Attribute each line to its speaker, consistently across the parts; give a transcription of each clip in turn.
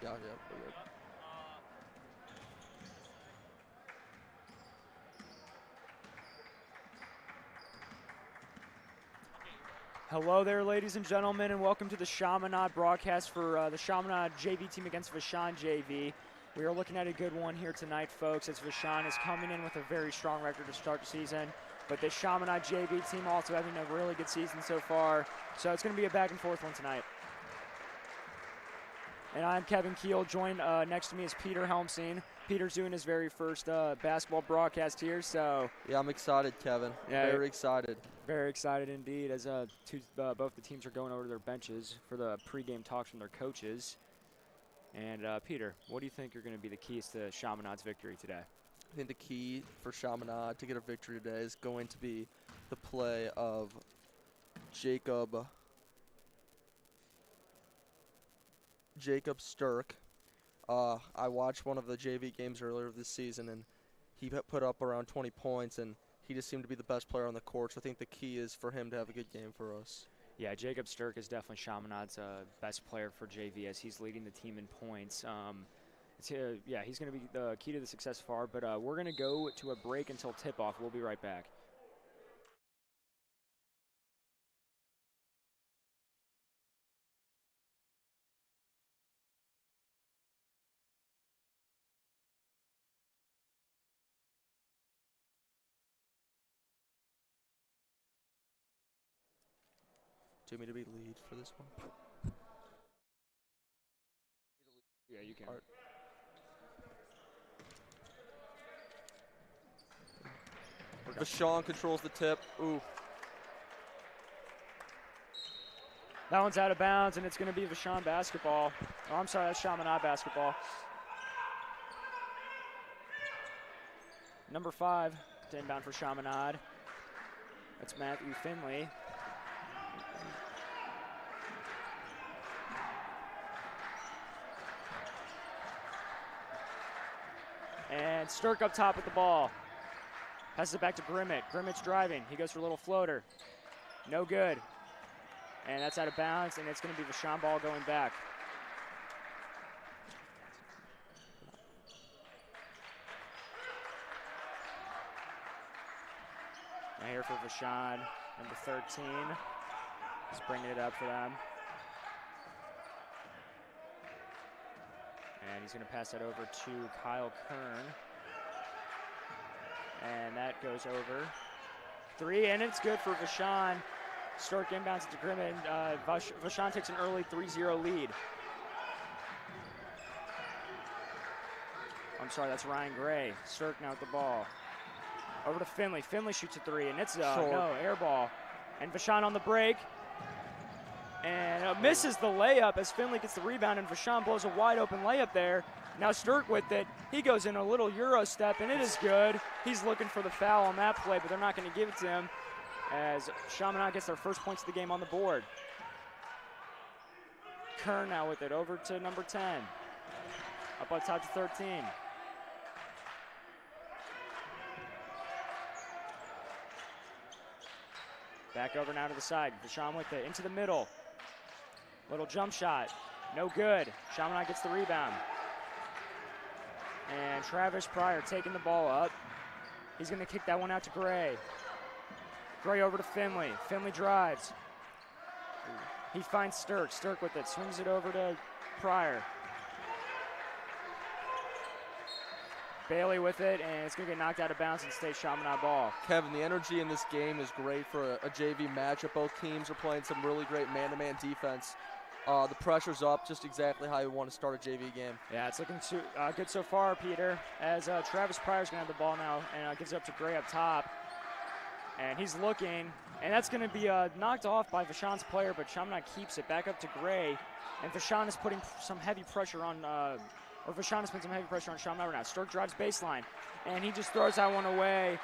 Speaker 1: Yeah, we're good.
Speaker 2: Hello there, ladies and gentlemen, and welcome to the Chaminade broadcast for the Chaminade JV team against Vashon JV. We are looking at a good one here tonight, folks, as Vashon is coming in with a very strong record to start the season. But the Chaminade JV team also having a really good season so far. So it's going to be a back-and-forth one tonight. And I'm Kevin Keel. Joined next to me is Peter Helmstein. Peter's doing his very first basketball broadcast here, so...
Speaker 1: Yeah, I'm excited, Kevin.
Speaker 2: Yeah,
Speaker 1: very excited.
Speaker 2: Very excited indeed, as both the teams are going over to their benches for the pregame talks from their coaches. And Peter, what do you think are going to be the keys to Chaminade's victory today?
Speaker 1: I think the key for Chaminade to get a victory today is going to be the play of Jacob Sturck. I watched one of the JV games earlier this season, and he put up around 20 points, and he just seemed to be the best player on the court. So I think the key is for him to have a good game for us.
Speaker 2: Yeah, Jacob Sturck is definitely Chaminade's best player for JV, as he's leading the team in points. Yeah, he's going to be the key to the success far, but we're going to go to a break until tip-off. We'll be right back.
Speaker 1: Do you want me to be lead for this one?
Speaker 2: Yeah, you can.
Speaker 1: Vashon controls the tip. Ooh.
Speaker 2: That one's out of bounds, and it's going to be Vashon basketball. Oh, I'm sorry, that's Chaminade basketball. Number 5 to inbound for Chaminade. That's Matthew Finley. And Sturck up top with the ball. Passes it back to Grimmett. Grimmett's driving. He goes for a little floater. No good. And that's out of bounds, and it's going to be Vashon ball going back. Now here for Vashon, number 13. He's bringing it up for them. And he's going to pass that over to Kyle Kern. And that goes over. 3, and it's good for Vashon. Sturck inbounds it to Grimmett. Vashon takes an early 3-0 lead. I'm sorry, that's Ryan Gray. Sturck now with the ball. Over to Finley. Finley shoots a 3, and it's no, air ball. And Vashon on the break. And misses the layup as Finley gets the rebound, and Vashon blows a wide open layup there. Now Sturck with it. He goes in a little Euro step, and it is good. He's looking for the foul on that play, but they're not going to give it to him as Chaminade gets their first points of the game on the board. Kern now with it over to number 10. Up on top to 13. Back over now to the side. Vashon with it into the middle. Little jump shot. No good. Chaminade gets the rebound. And Travis Pryor taking the ball up. He's going to kick that one out to Gray. Gray over to Finley. Finley drives. He finds Sturck. Sturck with it. Swings it over to Pryor. Bailey with it, and it's going to get knocked out of bounds and stay Chaminade ball.
Speaker 1: Kevin, the energy in this game is great for a JV matchup. Both teams are playing some really great man-to-man defense. The pressure's up, just exactly how you want to start a JV game.
Speaker 2: Yeah, it's looking good so far, Peter, as Travis Pryor's going to have the ball now and gives it up to Gray up top. And he's looking, and that's going to be knocked off by Vashon's player, but Chaminade keeps it back up to Gray. And Vashon is putting some heavy pressure on Vashon has put some heavy pressure on Chaminade right now. Sturck drives baseline, and he just throws that one away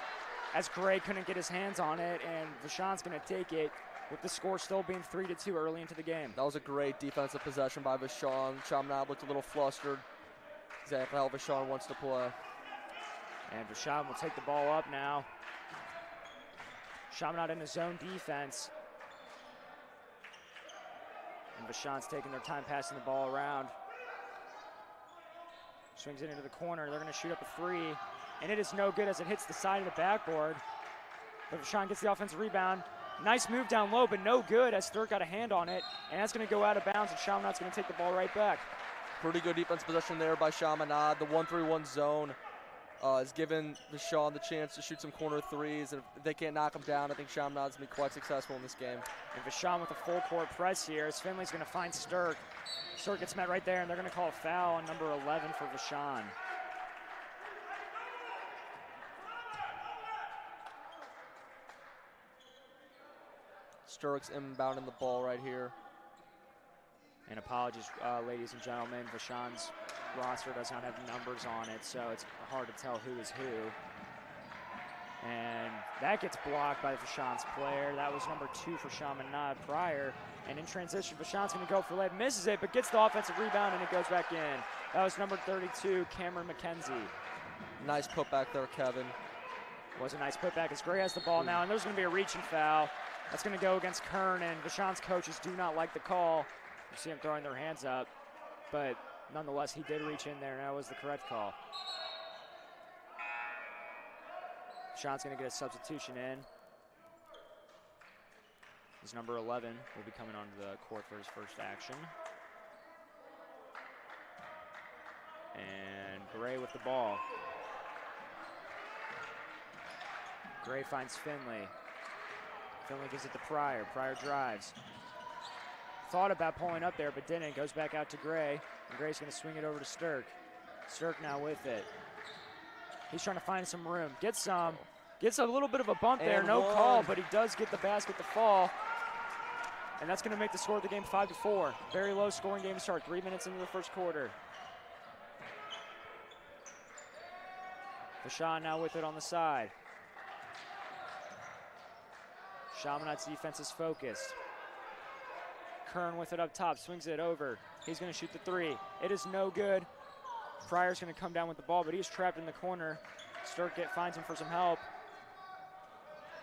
Speaker 2: as Gray couldn't get his hands on it, and Vashon's going to take it with the score still being 3-2 early into the game.
Speaker 1: That was a great defensive possession by Vashon. Chaminade looked a little flustered. Exactly how Vashon wants to play.
Speaker 2: And Vashon will take the ball up now. Chaminade in the zone defense. And Vashon's taking their time passing the ball around. Swings it into the corner. They're going to shoot up a three, and it is no good as it hits the side of the backboard. But Vashon gets the offensive rebound. Nice move down low, but no good as Sturk got a hand on it, and that's going to go out of bounds, and Chaminade's going to take the ball right back.
Speaker 1: Pretty good defense possession there by Chaminade. The 1-3-1 zone has given Vashon the chance to shoot some corner threes, and if they can't knock him down, I think Chaminade's going to be quite successful in this game.
Speaker 2: And Vashon with a full court press here as Finley's going to find Sturk. Sturk gets met right there, and they're going to call a foul on number 11 for Vashon.
Speaker 1: Sturk's inbounding the ball right here.
Speaker 2: And apologies, ladies and gentlemen, Vashon's roster does not have numbers on it, so it's hard to tell who is who. And that gets blocked by Vashon's player. That was number 2 for Chaminade prior. And in transition, Vashon's going to go for lead, misses it, but gets the offensive rebound, and it goes back in. That was number 32, Cameron McKenzie.
Speaker 1: Nice putback there, Kevin.
Speaker 2: Was a nice putback as Gray has the ball now, and there's going to be a reaching foul. That's going to go against Kern, and Vashon's coaches do not like the call. You see them throwing their hands up, but nonetheless, he did reach in there, and that was the correct call. Vashon's going to get a substitution in. His number 11 will be coming onto the court for his first action. And Gray with the ball. Gray finds Finley. Finley gives it to Pryor. Pryor drives. Thought about pulling up there, but didn't. Goes back out to Gray. And Gray's going to swing it over to Sturk. Sturk now with it. He's trying to find some room. Gets a little bit of a bump there. No call, but he does get the basket to fall. And that's going to make the score of the game 5-4. Very low scoring game to start. 3 minutes into the first quarter. Vashon now with it on the side. Chaminade's defense is focused. Kern with it up top, swings it over. He's going to shoot the three. It is no good. Pryor's going to come down with the ball, but he's trapped in the corner. Sturk finds him for some help.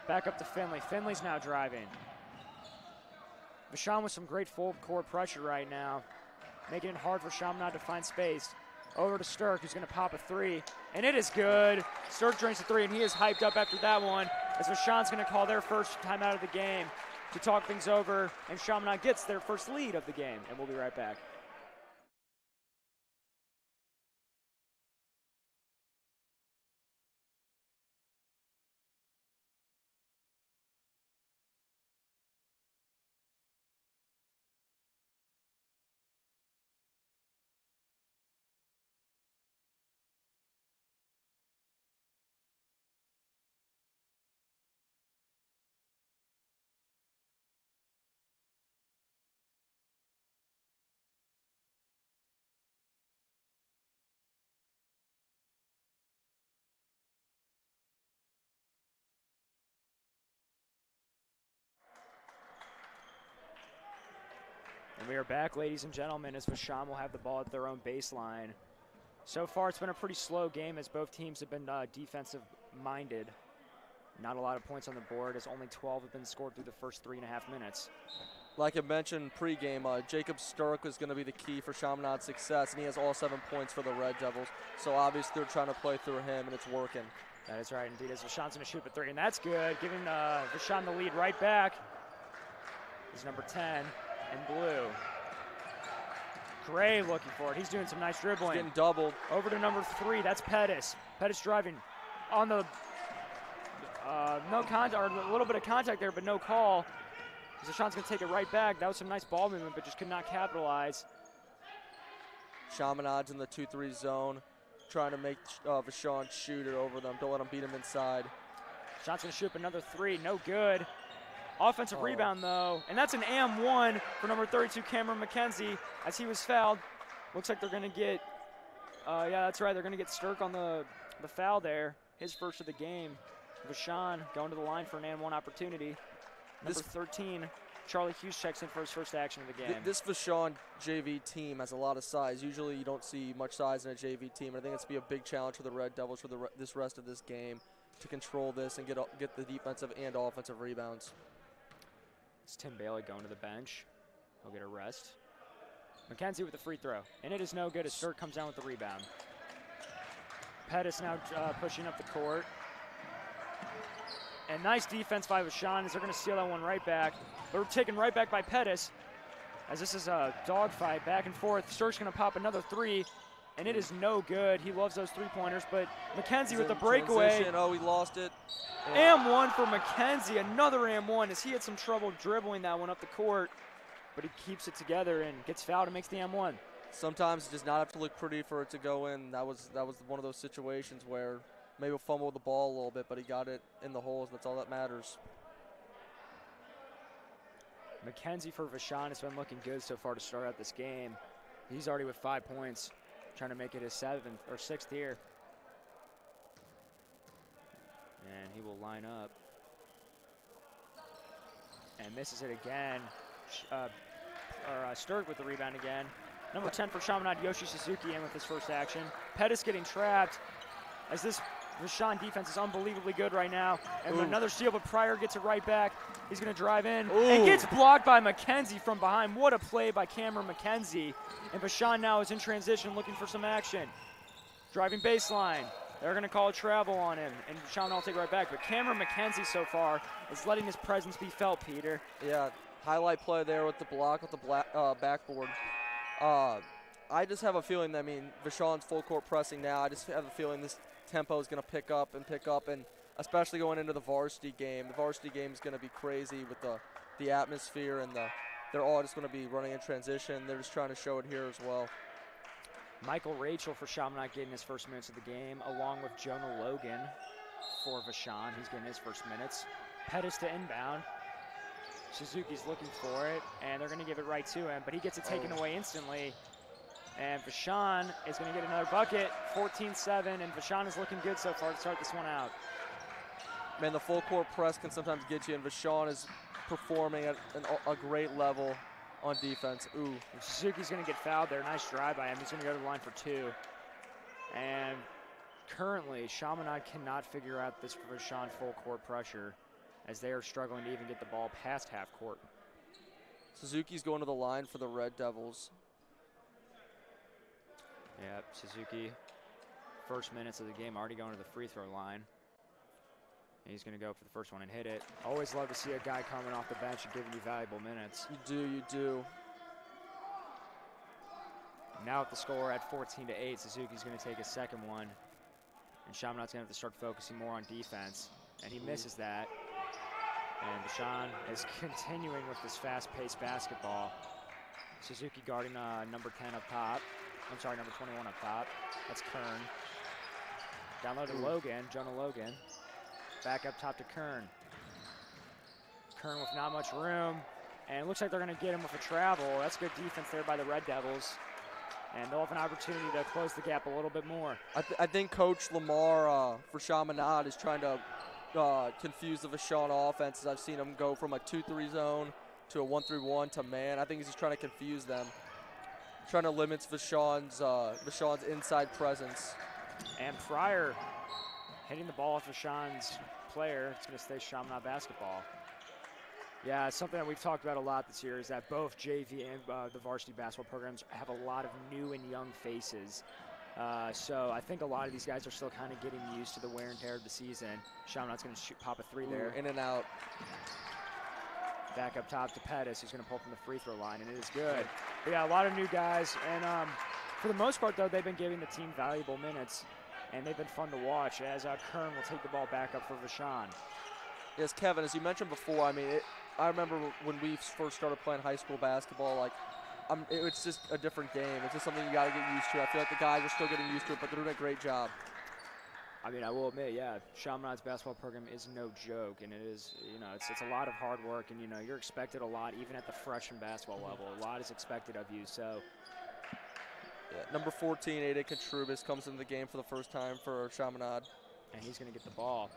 Speaker 2: Back up to Finley. Finley's now driving. Vashon with some great full court pressure right now, making it hard for Chaminade to find space. Over to Sturk, who's going to pop a three, and it is good. Sturk drains the three, and he is hyped up after that one, as Vashon's going to call their first time out of the game to talk things over, and Chaminade gets their first lead of the game, and we'll be right back. And we are back, ladies and gentlemen, as Vashon will have the ball at their own baseline. So far, it's been a pretty slow game as both teams have been defensive-minded. Not a lot of points on the board, as only 12 have been scored through the first 3.5 minutes.
Speaker 1: Like I mentioned pregame, Jacob Sturk is going to be the key for Chaminade's success, and he has all 7 points for the Red Devils. So obviously they're trying to play through him, and it's working.
Speaker 2: That is right, indeed, as Vashon's going to shoot the three, and that's good, giving Vashon the lead right back. He's number 10 in blue. Gray looking for it. He's doing some nice dribbling.
Speaker 1: He's getting doubled.
Speaker 2: Over to number 3, that's Pettis. Pettis driving on the no contact, or a little bit of contact there, but no call. Vashon's going to take it right back. That was some nice ball movement, but just could not capitalize.
Speaker 1: Chaminade's in the 2-3 zone, trying to make Vashon shoot it over them. Don't let him beat him inside.
Speaker 2: Vashon's going to shoot up another three. No good. Offensive rebound, though, and that's an AM1 for number 32, Cameron McKenzie, as he was fouled. Looks like they're going to get, yeah, that's right, they're going to get Sturk on the foul there. His first of the game. Vashon going to the line for an AM1 opportunity. Number 13, Charlie Hughes checks in for his first action of the game.
Speaker 1: This Vashon JV team has a lot of size. Usually you don't see much size in a JV team. I think it's going to be a big challenge for the Red Devils for this rest of this game to control this and get the defensive and offensive rebounds.
Speaker 2: It's Tim Bailey going to the bench. He'll get a rest. McKenzie with the free throw, and it is no good as Sturk comes down with the rebound. Pettis now pushing up the court. And nice defense by Vashon as they're going to steal that one right back. They're taken right back by Pettis as this is a dogfight back and forth. Sturck's going to pop another three, and it is no good. He loves those three-pointers, but McKenzie with the breakaway.
Speaker 1: Transition. Oh, he lost it.
Speaker 2: And one for McKenzie, another and one as he had some trouble dribbling that one up the court, but he keeps it together and gets fouled and makes the M1.
Speaker 1: Sometimes it does not have to look pretty for it to go in. That was one of those situations where maybe a fumble with the ball a little bit, but he got it in the holes. That's all that matters.
Speaker 2: McKenzie for Vashon has been looking good so far to start out this game. He's already with 5 points, trying to make it his 7th or 6th here. And he will line up. And misses it again. Sturck with the rebound again. Number 10 for Chaminade, Yoshi Suzuki in with his first action. Pettis getting trapped as this Vashon defense is unbelievably good right now. And another steal, but Pryor gets it right back. He's going to drive in and gets blocked by McKenzie from behind. What a play by Cameron McKenzie. And Vashon now is in transition looking for some action. Driving baseline. They're going to call a travel on him, and Vashon will take it right back. But Cameron McKenzie so far is letting his presence be felt, Peter.
Speaker 1: Yeah, highlight play there with the block with the backboard. I just have a feeling that, Vashon's full court pressing now. I just have a feeling this tempo is going to pick up, and especially going into the varsity game. The varsity game is going to be crazy with the atmosphere, and they're all just going to be running in transition. They're just trying to show it here as well.
Speaker 2: Michael Rachel for Chaminade getting his first minutes of the game, along with Jonah Logan for Vashon. He's getting his first minutes. Pettis to inbound. Suzuki's looking for it, and they're going to give it right to him, but he gets it taken away instantly. And Vashon is going to get another bucket, 14-7, and Vashon is looking good so far to start this one out.
Speaker 1: Man, the full court press can sometimes get you, and Vashon is performing at a great level on defense.
Speaker 2: And Suzuki's going to get fouled there. Nice drive by him. He's going to go to the line for 2. And currently, Chaminade cannot figure out this Vashon full court pressure as they are struggling to even get the ball past half court.
Speaker 1: Suzuki's going to the line for the Red Devils.
Speaker 2: Yep, Suzuki, first minutes of the game, already going to the free throw line. And he's going to go for the first one and hit it. Always love to see a guy coming off the bench and giving you valuable minutes.
Speaker 1: You do.
Speaker 2: Now with the score at 14-8, Suzuki's going to take his second one. And Chaminade's going to have to start focusing more on defense. And he misses that. And Vashon is continuing with this fast-paced basketball. Suzuki guarding number 10 up top. I'm sorry, number 21 up top. That's Kern. Down low to Logan, Jonah Logan. Back up top to Kern. Kern with not much room. And it looks like they're going to get him with a travel. That's good defense there by the Red Devils. And they'll have an opportunity to close the gap a little bit more.
Speaker 1: I think Coach Lamar for Chaminade is trying to confuse the Vashon offense. I've seen him go from a 2-3 zone to a 1-3-1 to man. I think he's just trying to confuse them. Trying to limit Vashon's inside presence.
Speaker 2: And Pryor hitting the ball off Vashon's player. It's going to stay Chaminade basketball. Yeah, it's something that we've talked about a lot this year is that both JV and the varsity basketball programs have a lot of new and young faces. So I think a lot of these guys are still kind of getting used to the wear and tear of the season. Chaminade's going to pop a 3 there.
Speaker 1: In and out.
Speaker 2: Back up top to Pettis, who's going to pull from the free throw line, and it is good. But yeah, a lot of new guys, and for the most part, though, they've been giving the team valuable minutes, and they've been fun to watch as Kern will take the ball back up for Vashon.
Speaker 1: Yes, Kevin, as you mentioned before, I remember when we first started playing high school basketball, it's just a different game. It's just something you got to get used to. I feel like the guys are still getting used to it, but they're doing a great job.
Speaker 2: I will admit, yeah, Chaminade's basketball program is no joke, and it is, it's a lot of hard work, and, you're expected a lot, even at the freshman basketball level. A lot is expected of you, so.
Speaker 1: Yeah, number 14, Ada Contrubis, comes into the game for the first time for Chaminade.
Speaker 2: And he's going to get the ball.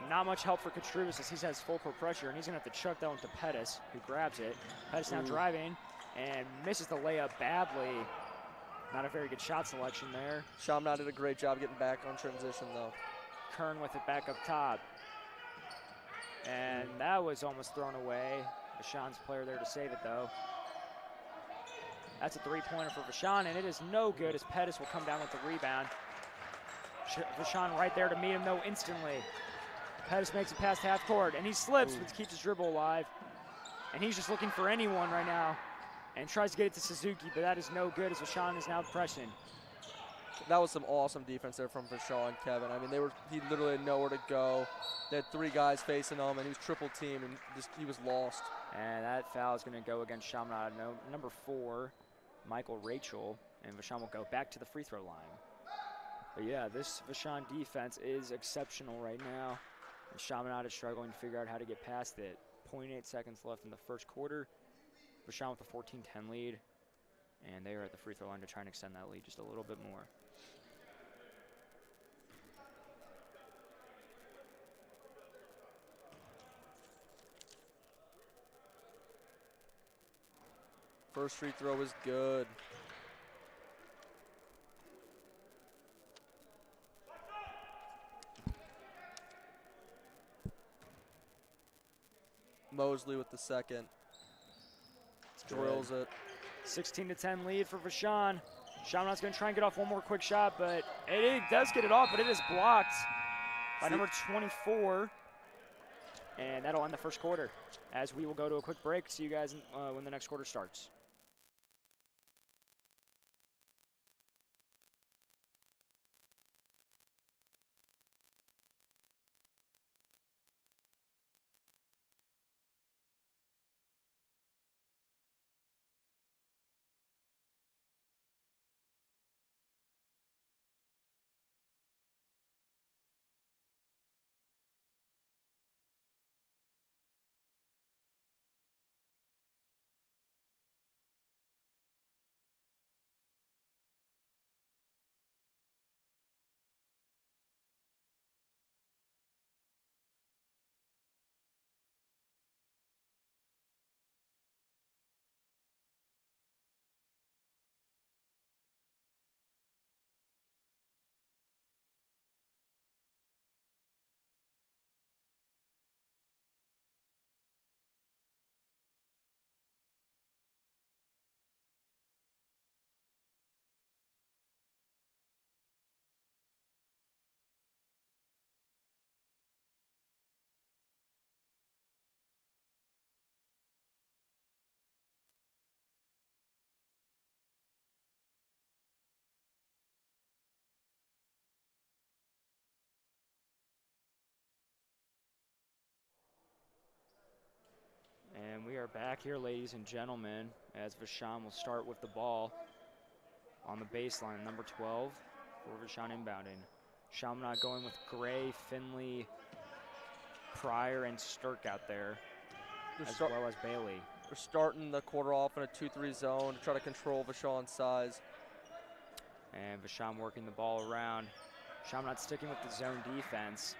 Speaker 2: Not much help for Contrubis as he has full court pressure, and he's going to have to chuck that one to Pettis, who grabs it. Pettis now driving and misses the layup badly. Not a very good shot selection there.
Speaker 1: Chaminade did a great job getting back on transition, though.
Speaker 2: Kern with it back up top. And that was almost thrown away. Vashon's player there to save it, though. That's a 3-pointer for Vashon, and it is no good as Pettis will come down with the rebound. Vashon right there to meet him, though, instantly. Pettis makes it past half court, and he slips, but keeps his dribble alive. And he's just looking for anyone right now and tries to get it to Suzuki, but that is no good as Vashon is now pressing.
Speaker 1: That was some awesome defense there from Vashon, Kevin. I mean, he literally had nowhere to go. They had 3 guys facing him, and he was triple teamed, and he was lost.
Speaker 2: And that foul is going to go against Chaminade. Number 4, Michael Rachel, and Vashon will go back to the free throw line. But yeah, this Vashon defense is exceptional right now. And Chaminade is struggling to figure out how to get past it. 0.8 seconds left in the first quarter. Vashon with a 14-10 lead. And they are at the free throw line to try and extend that lead just a little bit more.
Speaker 1: First free throw is good. Mosley with the second. Drills it.
Speaker 2: 16-10 lead for Vashon. Chaminade's going to try and get off one more quick shot, but it does get it off, but it is blocked by number 24. And that'll end the first quarter, as we will go to a quick break. See you guys when the next quarter starts. And we are back here, ladies and gentlemen, as Vashon will start with the ball on the baseline, number 12 for Vashon inbounding. Chaminade going with Gray, Finley, Pryor, and Sturk out there, as well as Bailey.
Speaker 1: They're starting the quarter off in a 2-3 zone to try to control Vashon's size.
Speaker 2: And Vashon working the ball around. Chaminade sticking with the zone defense.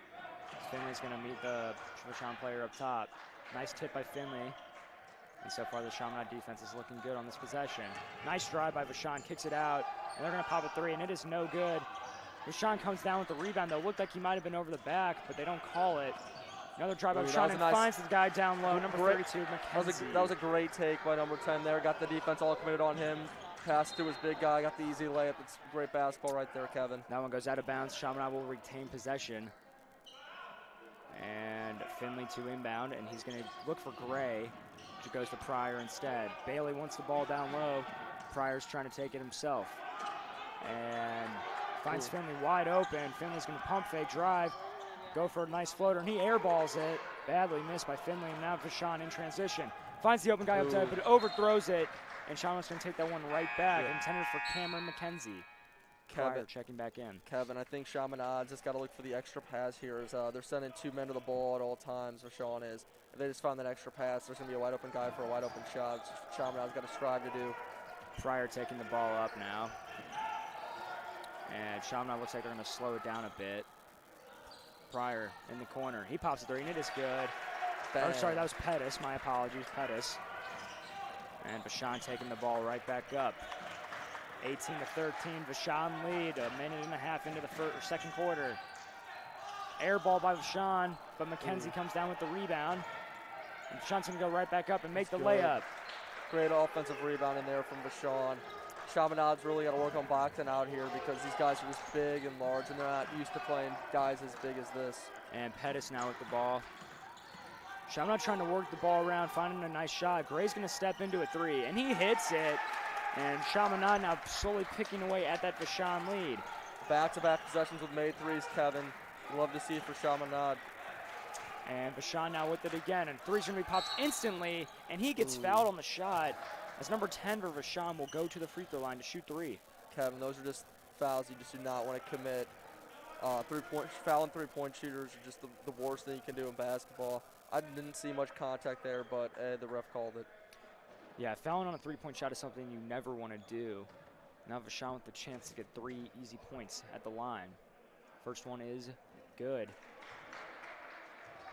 Speaker 2: Finley's going to meet the Vashon player up top. Nice tip by Finley. And so far the Chaminade defense is looking good on this possession. Nice drive by Vashon, kicks it out, and they're going to pop a 3, and it is no good. Vashon comes down with the rebound, though. Looked like he might have been over the back, but they don't call it. Another drive by Vashon, and finds the guy down low, number 32, McKenzie.
Speaker 1: That was a great take by number 10 there. Got the defense all committed on him. Passed to his big guy, got the easy layup. It's great basketball right there, Kevin.
Speaker 2: That one goes out of bounds. Chaminade will retain possession. And Finley to inbound, and he's going to look for Gray, which goes to Pryor instead. Bailey wants the ball down low. Pryor's trying to take it himself. And finds Finley wide open. Finley's going to pump fake drive, go for a nice floater, and he airballs it. Badly missed by Finley, and now Vashon in transition. Finds the open guy up top, but overthrows it, and Chaminade's going to take that one right back, intended for Cameron McKenzie. Pryor checking back in.
Speaker 1: Kevin, I think Chaminade's just got to look for the extra pass here. As, they're sending 2 men to the ball at all times, Vashon is. If they just find that extra pass, there's going to be a wide open guy for a wide open shot. Chaminade's got to strive to do.
Speaker 2: Pryor taking the ball up now. And Chaminade looks like they're going to slow it down a bit. Pryor in the corner. He pops a 3, and it is good. Oh, sorry, that was Pettis. My apologies, Pettis. And Vashon taking the ball right back up. 18-13, Vashon lead, a minute and a half into the second quarter. Air ball by Vashon, but McKenzie comes down with the rebound. And Vashon's gonna go right back up and make the layup.
Speaker 1: Great offensive rebound in there from Vashon. Chaminade's really got to work on boxing out here because these guys are just big and large, and they're not used to playing guys as big as this.
Speaker 2: And Pettis now with the ball. Chaminade trying to work the ball around, finding a nice shot. Gray's going to step into a three, and he hits it. And Chaminade now slowly picking away at that Vashon lead.
Speaker 1: Back-to-back possessions with made threes, Kevin. Love to see it for Chaminade.
Speaker 2: And Vashon now with it again, and three's going to be popped instantly, and he gets fouled on the shot. As number 10 for Vashon will go to the free throw line to shoot three.
Speaker 1: Kevin, those are just fouls you just do not want to commit. Fouling three-point shooters are just the worst thing you can do in basketball. I didn't see much contact there, but the ref called it.
Speaker 2: Yeah, fouling on a three-point shot is something you never want to do. Now Vashon with the chance to get 3 easy points at the line. First one is good.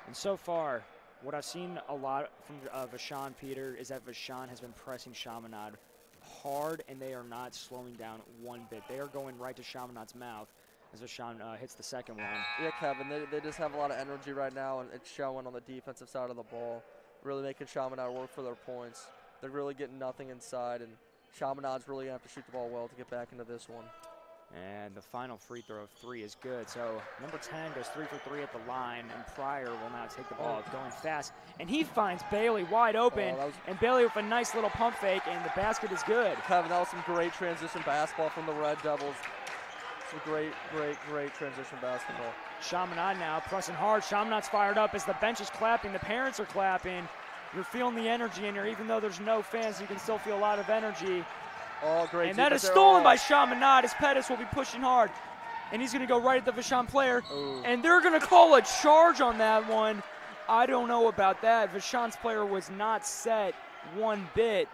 Speaker 2: And so far, what I've seen a lot from Vashon, Peter, is that Vashon has been pressing Chaminade hard, and they are not slowing down one bit. They are going right to Chaminade's mouth as Vashon hits the second one.
Speaker 1: Yeah, Kevin, they just have a lot of energy right now, and it's showing on the defensive side of the ball, really making Chaminade work for their points. They're really getting nothing inside, and Chaminade's really going to have to shoot the ball well to get back into this one.
Speaker 2: And the final free throw of 3 is good. So number 10 goes 3 for 3 at the line, and Pryor will now take the ball. It's going fast, and he finds Bailey wide open, and Bailey with a nice little pump fake, and the basket is good.
Speaker 1: Kevin, that was some great transition basketball from the Red Devils. Some great transition basketball.
Speaker 2: Chaminade now pressing hard. Chaminade's fired up as the bench is clapping. The parents are clapping. You're feeling the energy in here. Even though there's no fans, you can still feel a lot of energy.
Speaker 1: Oh, great.
Speaker 2: And that is stolen by Chaminade as Pettis will be pushing hard. And he's going to go right at the Vashon player.
Speaker 1: Ooh.
Speaker 2: And they're going to call a charge on that one. I don't know about that. Vashon's player was not set one bit.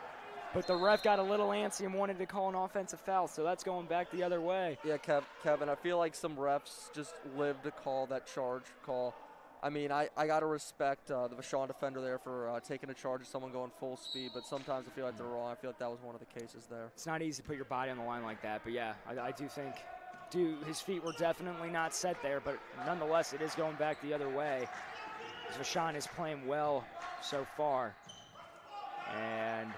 Speaker 2: But the ref got a little antsy and wanted to call an offensive foul. So that's going back the other way.
Speaker 1: Yeah, Kevin, I feel like some refs just live to call that charge call. I mean, I got to respect the Vashon defender there for taking a charge of someone going full speed, but sometimes I feel like they're wrong. I feel like that was one of the cases there.
Speaker 2: It's not easy to put your body on the line like that, but yeah, I do think his feet were definitely not set there, but nonetheless, it is going back the other way. Vashon is playing well so far. And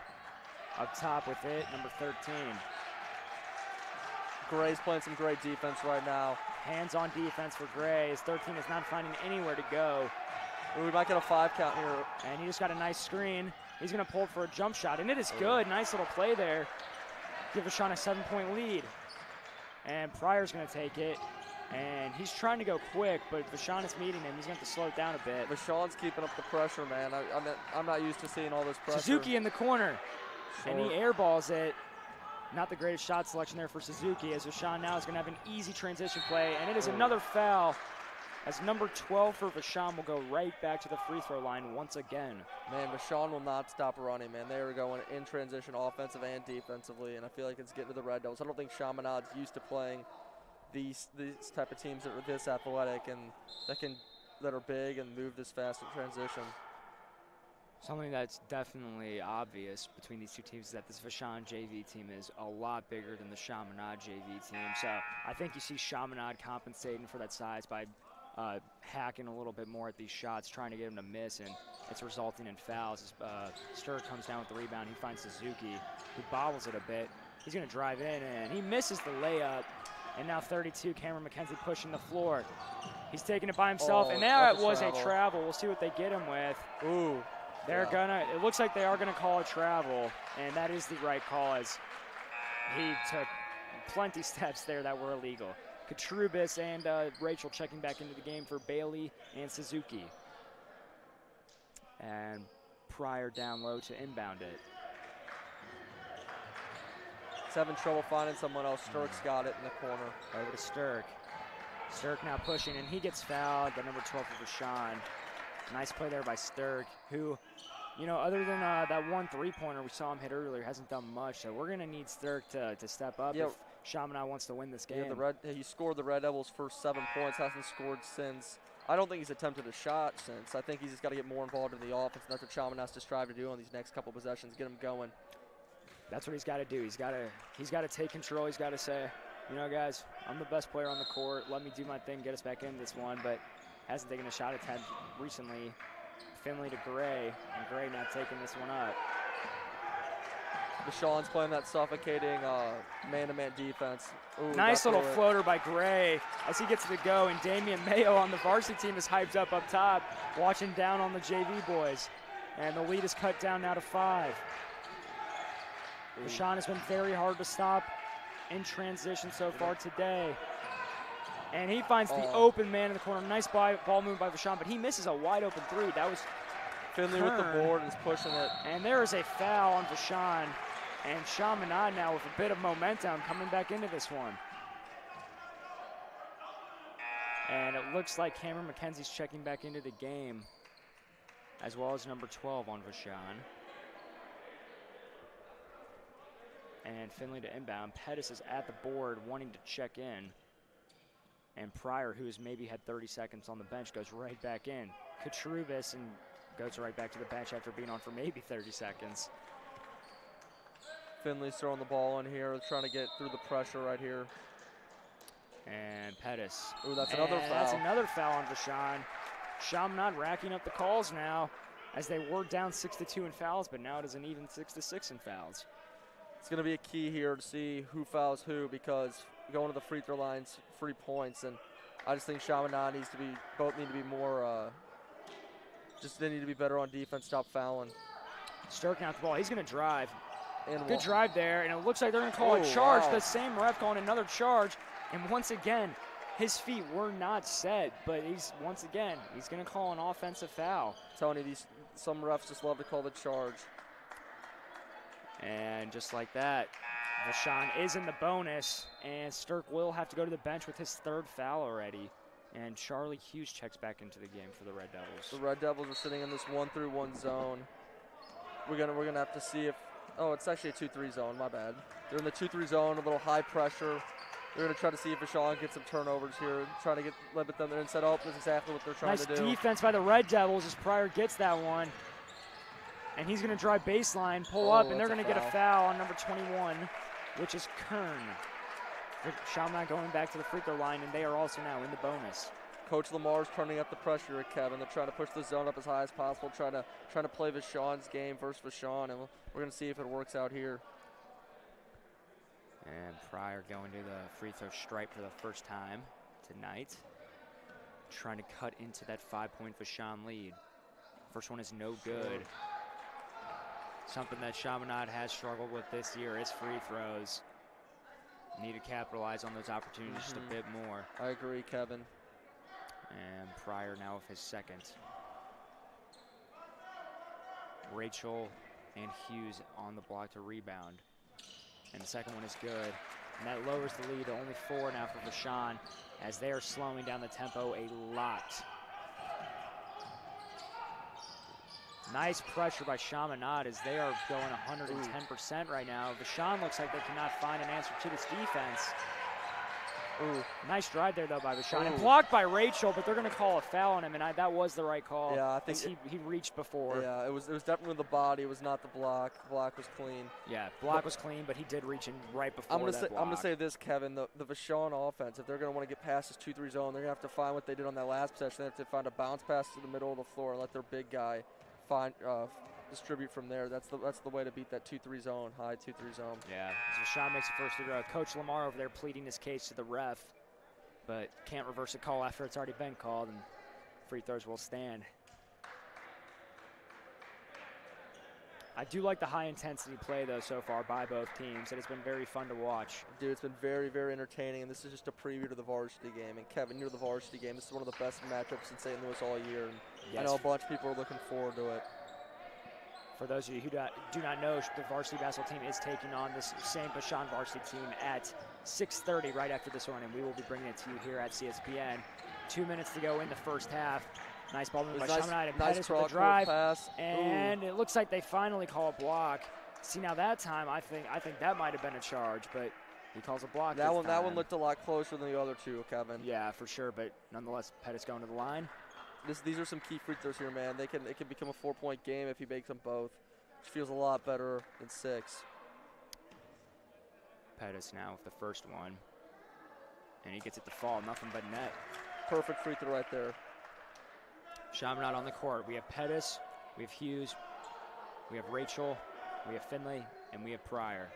Speaker 2: up top with it, number 13.
Speaker 1: Gray's playing some great defense right now.
Speaker 2: Hands-on defense for Gray as 13 is not finding anywhere to go.
Speaker 1: We might get a 5 count here.
Speaker 2: And he just got a nice screen. He's going to pull for a jump shot, and it is good. Nice little play there. Give Vashon a 7-point lead. And Pryor's going to take it. And he's trying to go quick, but Vashon is meeting him. He's going to have to slow it down a bit.
Speaker 1: Vashon's keeping up the pressure, man. I'm not used to seeing all this pressure.
Speaker 2: Suzuki in the corner. And he airballs it. Not the greatest shot selection there for Suzuki, as Vashon now is going to have an easy transition play. And it is another foul, as number 12 for Vashon will go right back to the free throw line once again. Man, Vashon will not stop running, man. They are going in transition offensive and defensively, and I feel like it's getting to the Red Devils. I don't think Chaminade's used to playing these type of teams that are this athletic and that are big and move this fast in transition. Something that's definitely obvious between these two teams is that this Vashon JV team is a lot bigger than the Chaminade JV team. So I think you see Chaminade compensating for that size by hacking a little bit more at these shots, trying to get him to miss, and it's resulting in fouls. Sturr comes down with the rebound. He finds Suzuki, who bobbles it a bit. He's going to drive in, and he misses the layup. And now 32, Cameron McKenzie pushing the floor. He's taking it by himself, and now it was a travel. We'll see what they get him with.
Speaker 1: Ooh.
Speaker 2: It looks like they are gonna call a travel, and that is the right call, as he took plenty steps there that were illegal. Katrubis and Rachel checking back into the game for Bailey and Suzuki. And Pryor down low to inbound it.
Speaker 1: He's having trouble finding someone else. Sturk's got it in the corner.
Speaker 2: Over to Sturk. Sturk now pushing, and he gets fouled by number 12 for Vashon. Nice play there by Sturk, who, you know, other than that one three-pointer we saw him hit earlier, hasn't done much. So we're going to need Sturk to step up if Chaminade wants to win this game.
Speaker 1: Yeah, he scored the Red Devils' first 7 points, hasn't scored since. I don't think he's attempted a shot since. I think he's just got to get more involved in the offense, and that's what Chaminade has to strive to do on these next couple possessions, get him going.
Speaker 2: That's what he's got to do. He's got to take control. He's got to say, you know, guys, I'm the best player on the court. Let me do my thing, get us back in this one. But hasn't taken a shot attempt recently. Finley to Gray, and Gray now taking this one up.
Speaker 1: Vashon's playing that suffocating man-to-man defense. Ooh,
Speaker 2: Nice little floater by Gray as he gets to go, and Damian Mayo on the varsity team is hyped up top, watching down on the JV boys. And the lead is cut down now to 5. Vashon has been very hard to stop in transition so far today. And he finds the open man in the corner. Nice ball move by Vashon, but he misses a wide open 3. That was
Speaker 1: Finley with the board and is pushing it.
Speaker 2: And there is a foul on Vashon. And Chaminade now with a bit of momentum coming back into this one. And it looks like Cameron McKenzie's checking back into the game, as well as number 12 on Vashon. And Finley to inbound. Pettis is at the board wanting to check in. And Pryor, who has maybe had 30 seconds on the bench, goes right back in. Katrubis and goes right back to the bench after being on for maybe 30 seconds.
Speaker 1: Finley's throwing the ball in here, trying to get through the pressure right here.
Speaker 2: And Pettis.
Speaker 1: Ooh, that's another foul.
Speaker 2: That's another foul on Vashon. Chaminade racking up the calls now, as they were down 6-2 in fouls, but now it is an even 6-6 in fouls.
Speaker 1: It's going to be a key here to see who fouls who, because going to the free throw line's free points, and I just think Chaminade both need to be more, they need to be better on defense, stop fouling.
Speaker 2: Sturkin out the ball, he's going to drive.
Speaker 1: And
Speaker 2: good drive there, and it looks like they're going to call a charge. Wow. The same ref calling another charge, and once again, his feet were not set, but he's going to call an offensive foul.
Speaker 1: I'm telling you, some refs just love to call the charge.
Speaker 2: And just like that, Vashon is in the bonus, and Sturk will have to go to the bench with his 3rd foul already. And Charlie Hughes checks back into the game for the Red Devils.
Speaker 1: The Red Devils are sitting in this 1-3-1 zone. We're gonna have to see if. Oh, it's actually a 2-3 zone. My bad. They're in the 2-3 zone, a little high pressure. They're going to try to see if Vashon gets some turnovers here, trying to limit them and set up. That's exactly what they're trying to do.
Speaker 2: Nice defense by the Red Devils as Pryor gets that one. And he's going to drive baseline, pull up, and they're going to get a foul on number 21, which is Kern. Chaminade going back to the free throw line, and they are also now in the bonus.
Speaker 1: Coach Lamar's turning up the pressure at Kevin. They're trying to push the zone up as high as possible, trying to play Vashon's game versus Vashon, and we're going to see if it works out here.
Speaker 2: And Pryor going to the free throw stripe for the first time tonight, trying to cut into that 5-point Vashon lead. First one is no good. Something that Chaminade has struggled with this year is free throws. Need to capitalize on those opportunities just a bit more.
Speaker 1: I agree, Kevin.
Speaker 2: And Pryor now with his 2nd. Rachel and Hughes on the block to rebound. And the 2nd one is good. And that lowers the lead to only 4 now for Vashon, as they are slowing down the tempo a lot. Nice pressure by Chaminade as they are going 110% right now. Vashon looks like they cannot find an answer to this defense.
Speaker 1: Ooh.
Speaker 2: Nice drive there, though, by Vashon. And blocked by Rachel, but they're going to call a foul on him, and that was the right call.
Speaker 1: Yeah, I think
Speaker 2: he reached before.
Speaker 1: Yeah, it was definitely the body. It was not the block. The block was clean.
Speaker 2: Yeah, block was clean, but he did reach in right before
Speaker 1: I'm going to say this, Kevin. The Vashon offense, if they're going to want to get past this 2-3 zone, they're going to have to find what they did on that last possession. They have to find a bounce pass to the middle of the floor and let their big guy distribute from there. That's the way to beat that 2-3 zone, high 2-3 zone.
Speaker 2: Yeah, as Vashon makes the first free throw. Coach Lamar over there pleading his case to the ref, but can't reverse a call after it's already been called, and free throws will stand. I do like the high-intensity play, though, so far by both teams. It has been very fun to watch.
Speaker 1: Dude, it's been very, very entertaining, and this is just a preview to the varsity game. And, Kevin, you're the varsity game. This is one of the best matchups in St. Louis all year, and yes. I know a bunch of people are looking forward to it.
Speaker 2: For those of you who do not know, the varsity basketball team is taking on this same Vashon varsity team at 6:30 right after this one, and we will be bringing it to you here at CSPN. 2 minutes to go in the first half. Nice ball move by Chaminade and Pettis with the drive.
Speaker 1: Pass.
Speaker 2: And it looks like they finally call a block. See, now that time, I think that might have been a charge, but he calls a block.
Speaker 1: That one looked a lot closer than the other two, Kevin.
Speaker 2: Yeah, for sure, but nonetheless, Pettis going to the line.
Speaker 1: These are some key free throws here, man. It can become a 4-point game if he makes them both, which feels a lot better than 6.
Speaker 2: Pettis now with the first one, and he gets it to fall. Nothing but net.
Speaker 1: Perfect free throw right there.
Speaker 2: Chaminade on the court. We have Pettis, we have Hughes, we have Rachel, we have Finley, And we have Pryor.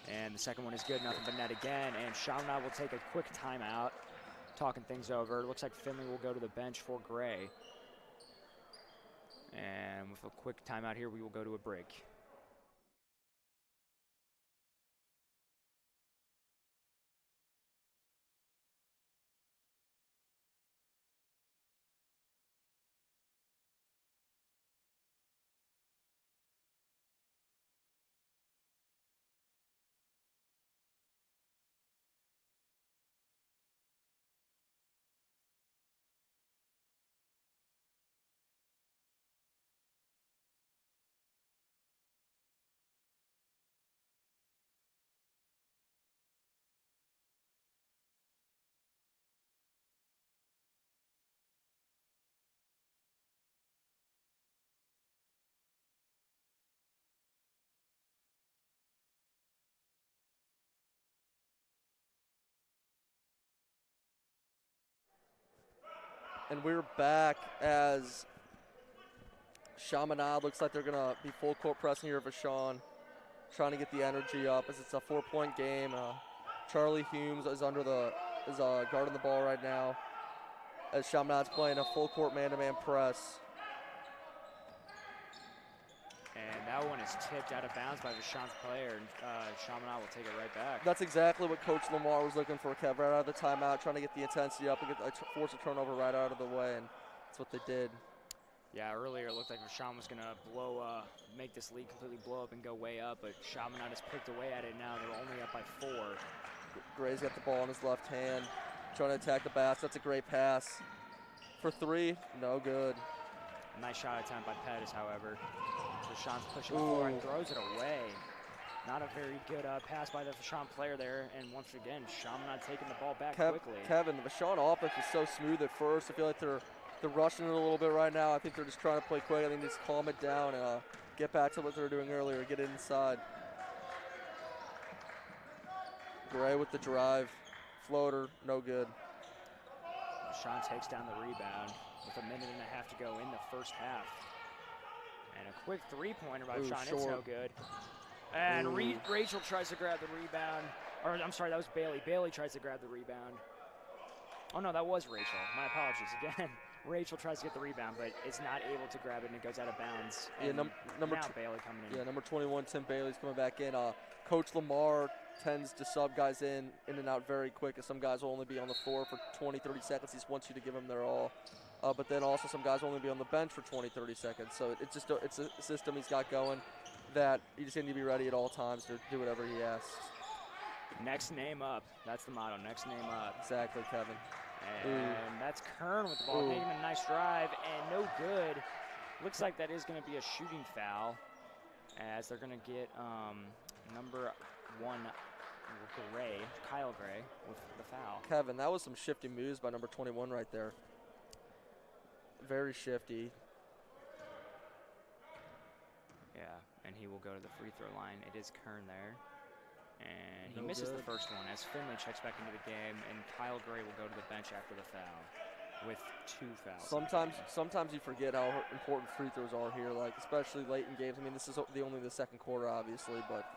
Speaker 2: And the second one is good, nothing but net again. And Chaminade will take a quick timeout, talking things over. Looks like Finley will go to the bench for Gray. And with a quick timeout here, we will go to a break.
Speaker 1: And we're back as Chaminade looks like they're going to be full court pressing here. Vashon trying to get the energy up as it's a 4-point game. Charlie Humes is guarding the ball right now as Chaminade's playing a full court man-to-man press.
Speaker 2: And that one is tipped out of bounds by Vashon's player, and Chaminade will take it right back.
Speaker 1: That's exactly what Coach Lamar was looking for, Kev, right out of the timeout, trying to get the intensity up and force a turnover right out of the way, and that's what they did.
Speaker 2: Yeah, earlier it looked like Vashon was going to make this lead completely blow up and go way up, but Chaminade has picked away at it now. They're only up by 4.
Speaker 1: Gray's got the ball in his left hand, trying to attack the basket. That's a great pass. For 3, no good.
Speaker 2: Nice shot attempt by Pettis, however. Vashon's pushing the floor and throws it away. Not a very good pass by the Vashon player there, and once again, Chaminade taking the ball back quickly.
Speaker 1: Kevin, the Vashon offense was so smooth at first. I feel like they're rushing it a little bit right now. I think they're just trying to play quick. I think they just calm it down and get back to what they were doing earlier, get it inside. Gray with the drive. Floater, no good.
Speaker 2: Vashon takes down the rebound with 1.5 minutes to go in the first half. And a quick 3-pointer by Vashon, it's no good. And Rachel tries to grab the rebound. Or, I'm sorry, that was Bailey. Bailey tries to grab the rebound. Oh, no, that was Rachel. My apologies again. Rachel tries to get the rebound, but it's not able to grab it, and it goes out of bounds.
Speaker 1: Yeah,
Speaker 2: now Bailey coming in.
Speaker 1: Yeah, number 21, Tim Bailey's coming back in. Coach Lamar tends to sub guys in and out very quick, as some guys will only be on the floor for 20, 30 seconds. He just wants you to give them their all. But then also some guys will only be on the bench for 20, 30 seconds. So it's a system he's got going that you just need to be ready at all times to do whatever he asks.
Speaker 2: Next name up. That's the motto, next name up.
Speaker 1: Exactly, Kevin.
Speaker 2: And that's Kern with the ball, making a nice drive, and no good. Looks like that is going to be a shooting foul, as they're going to get number 1, Gray, Kyle Gray, with the foul.
Speaker 1: Kevin, that was some shifty moves by number 21 right there. Very shifty.
Speaker 2: Yeah, and he will go to the free throw line. It is Kern there. And he misses the first one as Finley checks back into the game, and Kyle Gray will go to the bench after the foul with 2 fouls.
Speaker 1: Sometimes you forget how important free throws are here, like especially late in games. I mean, this is only the second quarter, obviously, but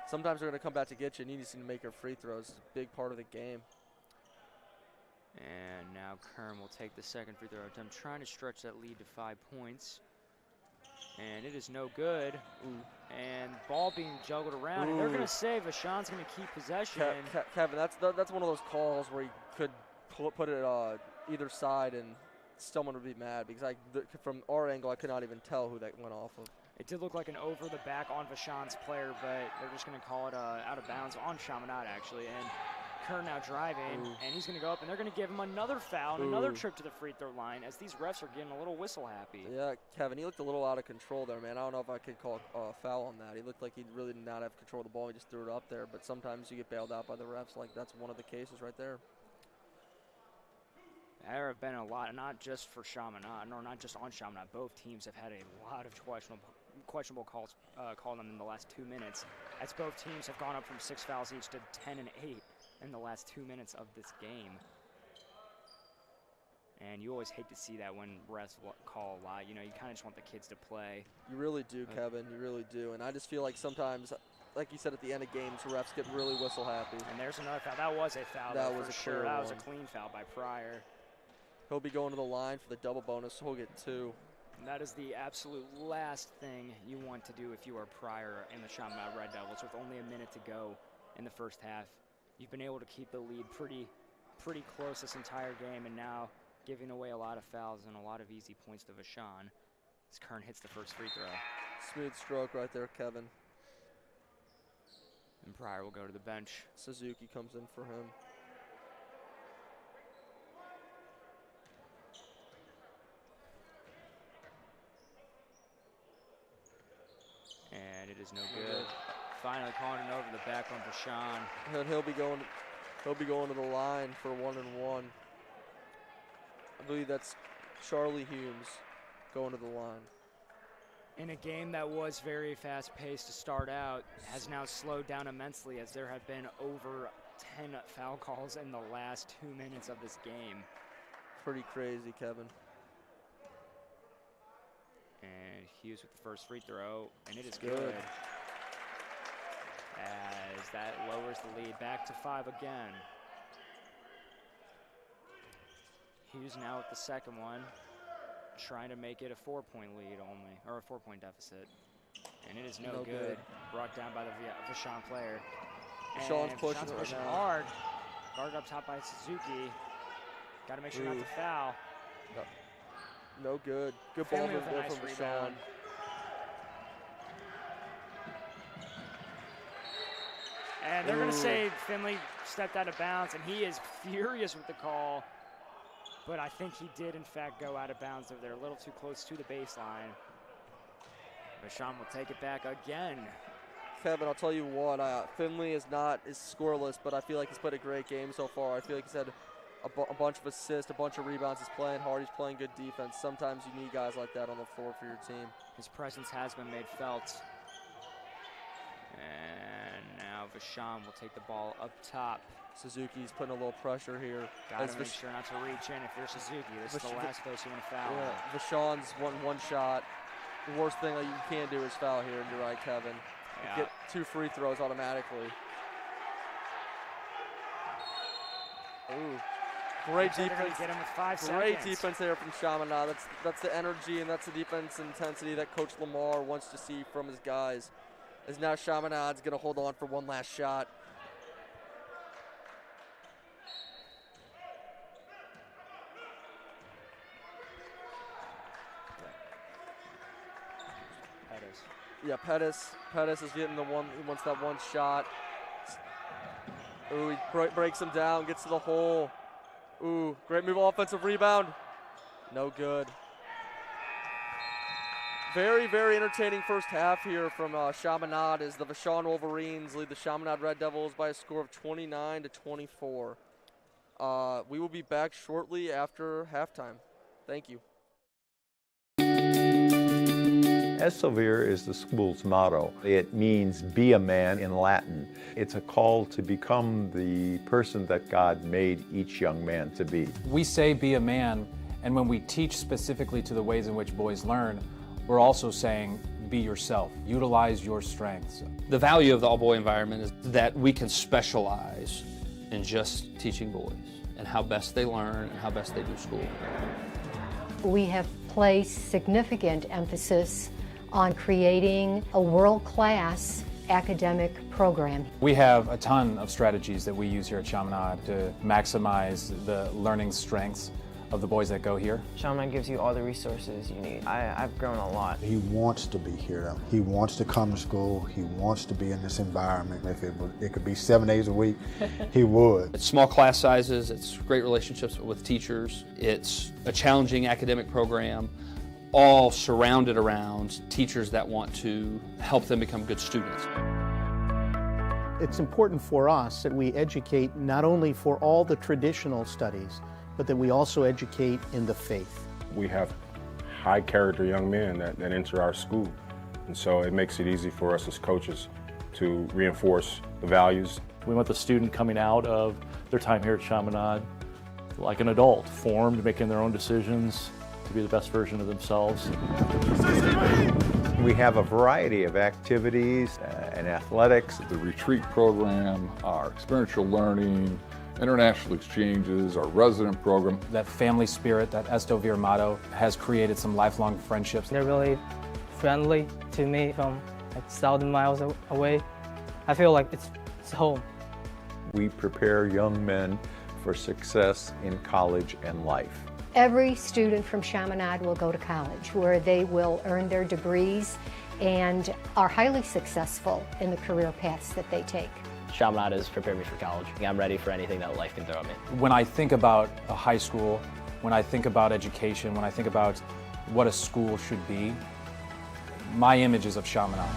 Speaker 1: sometimes they're going to come back to get you, and you need to make your free throws. It's a big part of the game.
Speaker 2: And now Kern will take the second free throw attempt, trying to stretch that lead to 5 points. And it is no good. And ball being juggled around. And they're going to say Vashon's going to keep possession.
Speaker 1: Kevin, that's one of those calls where you could put it either side and someone would be mad, because from our angle, I could not even tell who that went off of.
Speaker 2: It did look like an over the back on Vashon's player, but they're just going to call it out of bounds on Chaminade, actually. And Kern now driving, and he's going to go up, and they're going to give him another foul and another trip to the free throw line, as these refs are getting a little whistle happy.
Speaker 1: Yeah, Kevin, he looked a little out of control there, man. I don't know if I could call a foul on that. He looked like he really did not have control of the ball. He just threw it up there, but sometimes you get bailed out by the refs. Like, that's one of the cases right there.
Speaker 2: There have been a lot, not just for Chaminade, nor not just on Chaminade. Both teams have had a lot of questionable calls called on them in the last 2 minutes, as both teams have gone up from 6 fouls each to 10 and 8 in the last 2 minutes of this game. And you always hate to see that when refs call a lot. You kind of just want the kids to play.
Speaker 1: You really do, Kevin. You really do. And I just feel like sometimes, like you said at the end of games, refs get really whistle happy.
Speaker 2: And there's another foul. That was a foul.
Speaker 1: That was a
Speaker 2: sure. That was a clean foul by Pryor.
Speaker 1: He'll be going to the line for the double bonus, so he'll get 2.
Speaker 2: And that is the absolute last thing you want to do if you are Pryor in the Chaminade Red Devils with only a minute to go in the first half. You've been able to keep the lead pretty close this entire game, and now giving away a lot of fouls and a lot of easy points to Vashon as Kern hits the first free throw.
Speaker 1: Smooth stroke right there, Kevin.
Speaker 2: And Pryor will go to the bench.
Speaker 1: Suzuki comes in for him.
Speaker 2: And it is no good. Finally calling it over the back on Vashon.
Speaker 1: And he'll be going to the line for 1-and-1. I believe that's Charlie Humes going to the line.
Speaker 2: In a game that was very fast-paced to start out, has now slowed down immensely as there have been over 10 foul calls in the last 2 minutes of this game.
Speaker 1: Pretty crazy, Kevin.
Speaker 2: And Hughes with the first free throw, and it is good. As that lowers the lead back to 5 again. Hughes now with the second one, trying to make it a 4-point lead only, or a 4-point deficit. And it is no good. Brought down by the Vashon player.
Speaker 1: Vashon's pushing
Speaker 2: hard. Guarded up top by Suzuki. Got to make sure not to foul.
Speaker 1: No good. Good ball move there from Vashon.
Speaker 2: And they're going to say Finley stepped out of bounds, and he is furious with the call. But I think he did, in fact, go out of bounds over there, a little too close to the baseline. Vashon will take it back again.
Speaker 1: Kevin, I'll tell you what, Finley is scoreless, but I feel like he's played a great game so far. I feel like he's had a bunch of assists, a bunch of rebounds. He's playing hard. He's playing good defense. Sometimes you need guys like that on the floor for your team.
Speaker 2: His presence has been made felt. And now Vashon will take the ball up top.
Speaker 1: Suzuki's putting a little pressure here.
Speaker 2: Got to make sure not to reach in if you're Suzuki. This is the last place you want to foul.
Speaker 1: Yeah, Vashon's one shot. The worst thing that you can do is foul here, and you're right, Kevin.
Speaker 2: Yeah.
Speaker 1: Get 2 free throws automatically. Ooh. Great defense.
Speaker 2: Get him with 5
Speaker 1: Great
Speaker 2: seconds.
Speaker 1: defense there from Chaminade. That's the energy and that's the defense intensity that Coach Lamar wants to see from his guys. As now Chaminade's going to hold on for one last shot. Yeah, Pettis is getting the one. He wants that one shot. Ooh, he breaks him down, gets to the hole. Ooh, great move, offensive rebound. No good. Very, very entertaining first half here from Chaminade as the Vashon Wolverines lead the Chaminade Red Devils by a score of 29-24. We will be back shortly after halftime. Thank you.
Speaker 3: Essovir is the school's motto. It means be a man in Latin. It's a call to become the person that God made each young man to be.
Speaker 4: We say be a man, and when we teach specifically to the ways in which boys learn, we're also saying be yourself, utilize your strengths.
Speaker 5: The value of the all-boy environment is that we can specialize in just teaching boys and how best they learn and how best they do school.
Speaker 6: We have placed significant emphasis on creating a world-class academic program.
Speaker 4: We have a ton of strategies that we use here at Chaminade to maximize the learning strengths of the boys that go here.
Speaker 7: Chaminade gives you all the resources you need. I've grown a lot.
Speaker 8: He wants to be here. He wants to come to school. He wants to be in this environment. If it could be 7 days a week, he would.
Speaker 5: It's small class sizes, it's great relationships with teachers, it's a challenging academic program, all surrounded around teachers that want to help them become good students.
Speaker 9: It's important for us that we educate not only for all the traditional studies, but that we also educate in the faith.
Speaker 10: We have high character young men that enter our school, and so it makes it easy for us as coaches to reinforce the values.
Speaker 11: We want the student coming out of their time here at Chaminade like an adult, formed, making their own decisions to be the best version of themselves.
Speaker 3: We have a variety of activities and athletics.
Speaker 12: The retreat program, our experiential learning, international exchanges, our resident program.
Speaker 4: That family spirit, that Estovir motto, has created some lifelong friendships.
Speaker 13: They're really friendly to me from like 1,000 miles away. I feel like it's home.
Speaker 3: We prepare young men for success in college and life.
Speaker 6: Every student from Chaminade will go to college where they will earn their degrees and are highly successful in the career paths that they take.
Speaker 14: Chaminade has prepared me for college. I'm ready for anything that life can throw at me.
Speaker 4: When I think about a high school, when I think about education, when I think about what a school should be, my image is of Chaminade.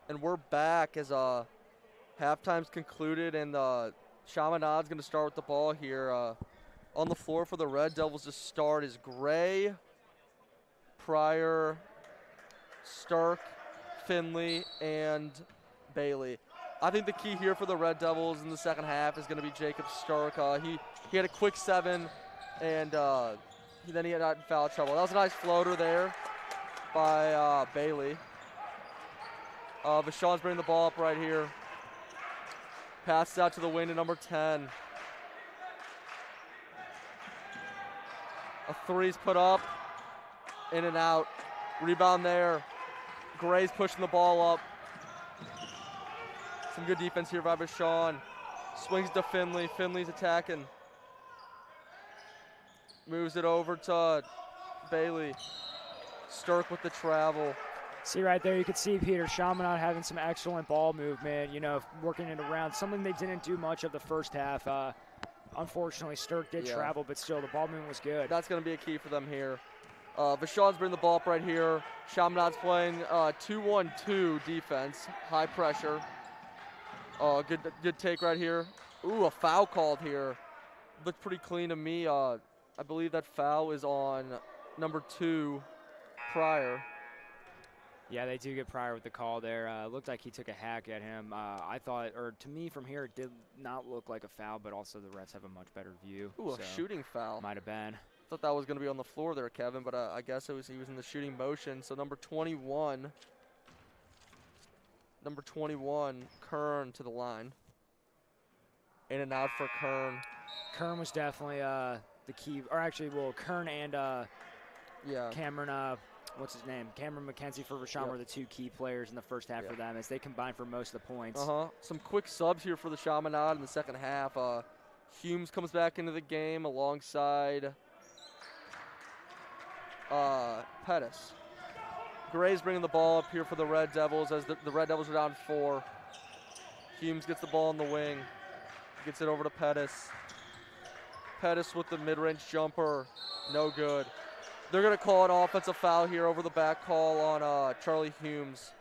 Speaker 1: And we're back as halftime's concluded, and Chaminade's going to start with the ball here. On the floor for the Red Devils to start is Gray, Pryor, Stark, Finley, and Bailey. I think the key here for the Red Devils in the second half is going to be Jacob Stark. He had a quick 7, and then he got in foul trouble. That was a nice floater there by Bailey. Vashon's bringing the ball up right here. Passes out to the wing to number 10. A 3's put up, in and out. Rebound there. Gray's pushing the ball up. Some good defense here by Vashon. Swings to Finley. Finley's attacking. Moves it over to Bailey. Stark with the travel.
Speaker 2: See right there, you can see Peter Chaminade having some excellent ball movement, working it around. Something they didn't do much of the first half. Unfortunately, Stark did travel, but still, the ball movement was good.
Speaker 1: That's going to be a key for them here. Vashon's bringing the ball up right here. Chaminade's playing 2-1-2 defense, high pressure. Good take right here. Ooh, a foul called here. Looked pretty clean to me. I believe that foul is on number 2, Pryor.
Speaker 2: Yeah, they do get Pryor with the call there. Looked like he took a hack at him. I thought, or to me from here, it did not look like a foul, but also the refs have a much better view.
Speaker 1: Ooh, a shooting foul.
Speaker 2: Might have been.
Speaker 1: Thought that was going to be on the floor there, Kevin, but I guess he was in the shooting motion. So number 21, Kern to the line. In and out for Kern.
Speaker 2: Kern was definitely the key, or actually, Kern and Cameron, what's his name? Cameron McKenzie for Vashon were the 2 key players in the first half for them as they combined for most of the points.
Speaker 1: Some quick subs here for the Chaminade in the second half. Humes comes back into the game alongside Pettis. Gray's bringing the ball up here for the Red Devils as the Red Devils are down 4. Humes gets the ball in the wing. Gets it over to Pettis. Pettis with the mid-range jumper. No good. They're going to call an offensive foul here over the back call on Charlie Humes.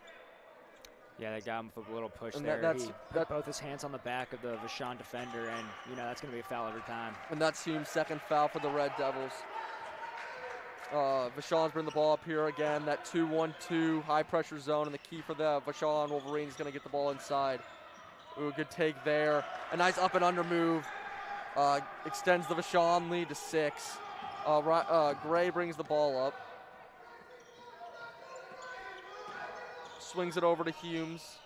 Speaker 2: Yeah, they got him with a little push there. He put both his hands on the back of the Vashon defender, and, that's going to be a foul every time.
Speaker 1: And that's Humes' second foul for the Red Devils. Vashon's bringing the ball up here again. That 2-1-2 high-pressure zone, and the key for the Vashon Wolverines is going to get the ball inside. Ooh, good take there. A nice up and under move. Extends the Vashon lead to 6. Gray brings the ball up. Swings it over to Humes.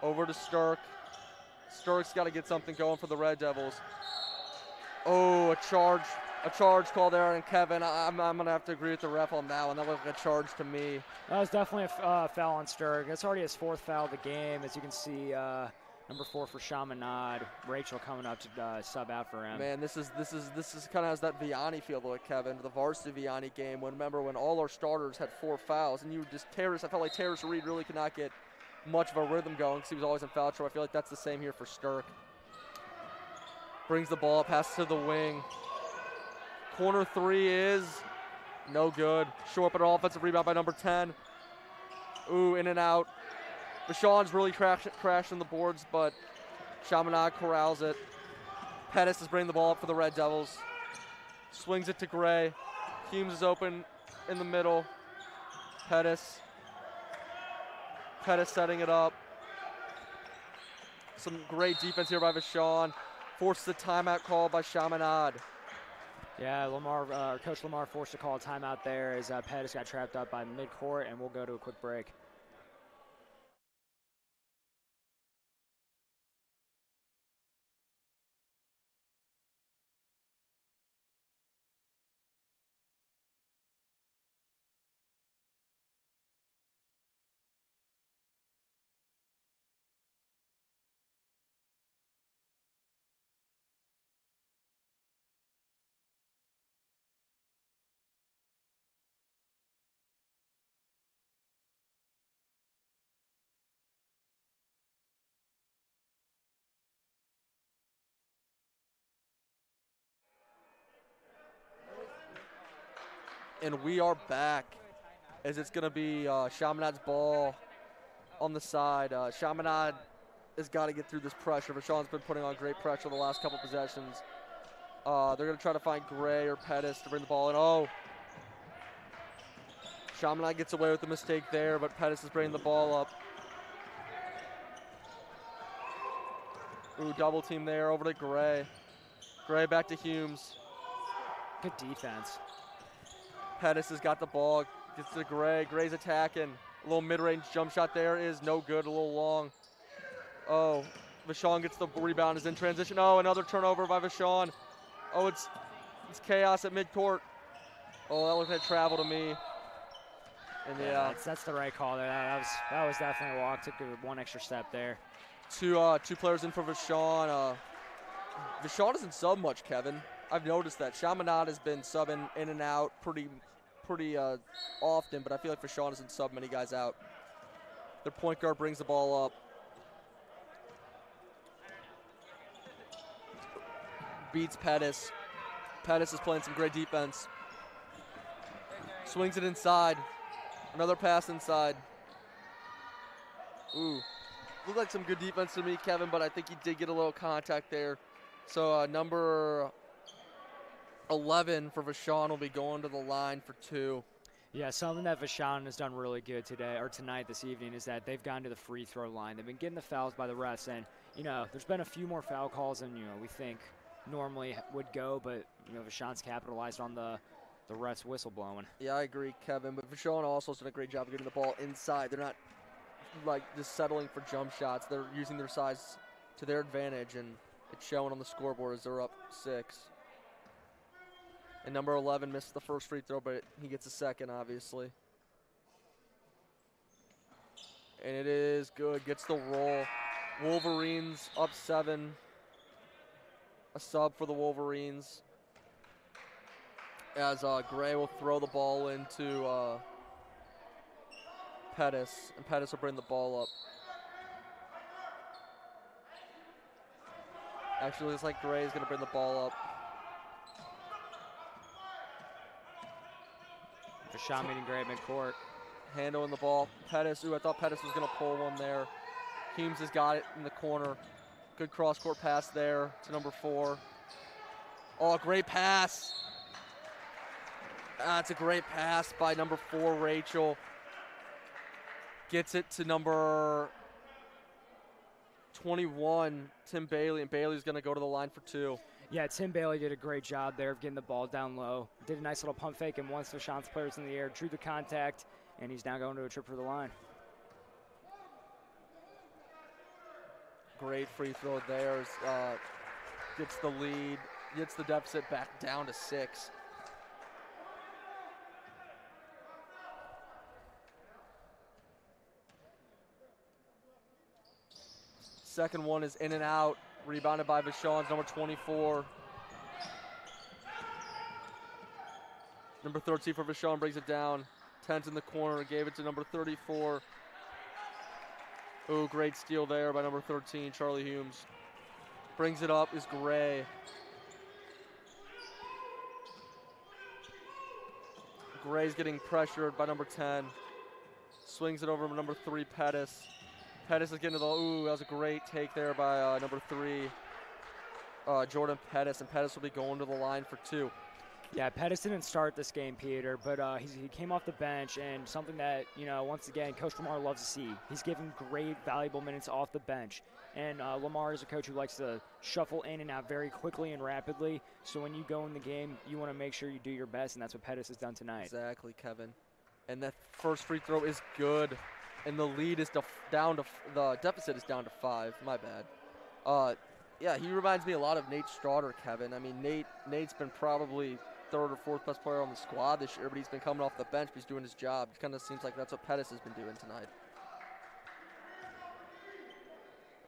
Speaker 1: Over to Stark. Stark's got to get something going for the Red Devils. Oh, a charge call there, and Kevin, I'm going to have to agree with the ref on that one. That looked like a charge to me.
Speaker 2: That was definitely a foul on Stark. That's already his 4th foul of the game. As you can see, number 4 for Chaminade. Rachel coming up to sub out for him.
Speaker 1: Man, this is kind of has that Vianney feel to it, Kevin, the varsity Vianney game. Remember when all our starters had 4 fouls, and I felt like Terrace Reed really could not get much of a rhythm going because he was always in foul trouble. I feel like that's the same here for Stark. Brings the ball, passes to the wing. Corner 3 is no good. Short, but an offensive rebound by number 10. Ooh, in and out. Vashon's really crashing the boards, but Chaminade corrals it. Pettis is bringing the ball up for the Red Devils. Swings it to Gray. Humes is open in the middle. Pettis setting it up. Some great defense here by Vashon. Forces a timeout call by Chaminade.
Speaker 2: Yeah, Coach Lamar forced to call a timeout there as Pettis got trapped up by midcourt, and we'll go to a quick break.
Speaker 1: And we are back as it's going to be Chaminade's ball on the side. Chaminade has got to get through this pressure. Vashon's been putting on great pressure the last couple possessions. They're going to try to find Gray or Pettis to bring the ball in. Oh, Chaminade gets away with the mistake there, but Pettis is bringing the ball up. Ooh, double team there over to Gray. Gray back to Humes.
Speaker 2: Good defense.
Speaker 1: Pettis has got the ball. Gets to Gray. Gray's attacking. A little mid-range jump shot there is no good, a little long. Oh, Vashon gets the rebound, is in transition. Oh, another turnover by Vashon. Oh, it's chaos at midcourt. Oh, that looked like travel to me. And yeah,
Speaker 2: that's the right call there. That was definitely a walk. Took one extra step there.
Speaker 1: Two players in for Vashon. Vashon doesn't sub much, Kevin. I've noticed that. Chaminade has been subbing in and out pretty often, but I feel like Vashon doesn't sub many guys out. Their point guard brings the ball up. Beats Pettis. Pettis is playing some great defense. Swings it inside. Another pass inside. Ooh. Looked like some good defense to me, Kevin, but I think he did get a little contact there. So number 11 for Vashon will be going to the line for 2.
Speaker 2: Yeah, something that Vashon has done really good tonight, this evening, is that they've gone to the free throw line. They've been getting the fouls by the refs, and, there's been a few more foul calls than, we think normally would go, but, Vashon's capitalized on the refs whistle blowing.
Speaker 1: Yeah, I agree, Kevin, but Vashon also has done a great job of getting the ball inside. They're not, just settling for jump shots. They're using their size to their advantage, and it's showing on the scoreboard as they're up 6. And number 11 missed the first free throw, but he gets a second, obviously. And it is good. Gets the roll. Wolverines up 7. A sub for the Wolverines. As Gray will throw the ball into Pettis, and Pettis will bring the ball up. Actually, looks like Gray is going to bring the ball up.
Speaker 2: Vashon meeting Gray at midcourt.
Speaker 1: Handling the ball. Pettis, I thought Pettis was going to pull one there. Humes has got it in the corner. Good cross-court pass there to number 4. Oh, great pass. That's a great pass by number 4, Rachel. Gets it to number 21, Tim Bailey, and Bailey's going to go to the line for 2.
Speaker 2: Yeah, Tim Bailey did a great job there of getting the ball down low. Did a nice little pump fake, and once Vashon's players in the air, drew the contact, and he's now going to a trip for the line.
Speaker 1: Great free throw there. Gets the lead, gets the deficit back down to 6. Second one is in and out. Rebounded by Vashon's number 24. Number 13 for Vashon brings it down. 10's in the corner, gave it to number 34. Ooh, great steal there by number 13, Charlie Humes. Brings it up is Gray. Gray's getting pressured by number 10. Swings it over to number 3, Pettis. Pettis is getting to the, that was a great take there by number 3, Jordan Pettis, and Pettis will be going to the line for 2.
Speaker 2: Yeah, Pettis didn't start this game, Peter, but he came off the bench, and something that, once again, Coach Lamar loves to see. He's giving great, valuable minutes off the bench, and Lamar is a coach who likes to shuffle in and out very quickly and rapidly, so when you go in the game, you want to make sure you do your best, and that's what Pettis has done tonight.
Speaker 1: Exactly, Kevin. And that first free throw is good. And the lead is down to the deficit is down to 5. My bad. Yeah, he reminds me a lot of Nate Straughter, Kevin. I mean, Nate's been probably 3rd or 4th best player on the squad this year, but he's been coming off the bench. But he's doing his job. It kind of seems like that's what Pettis has been doing tonight.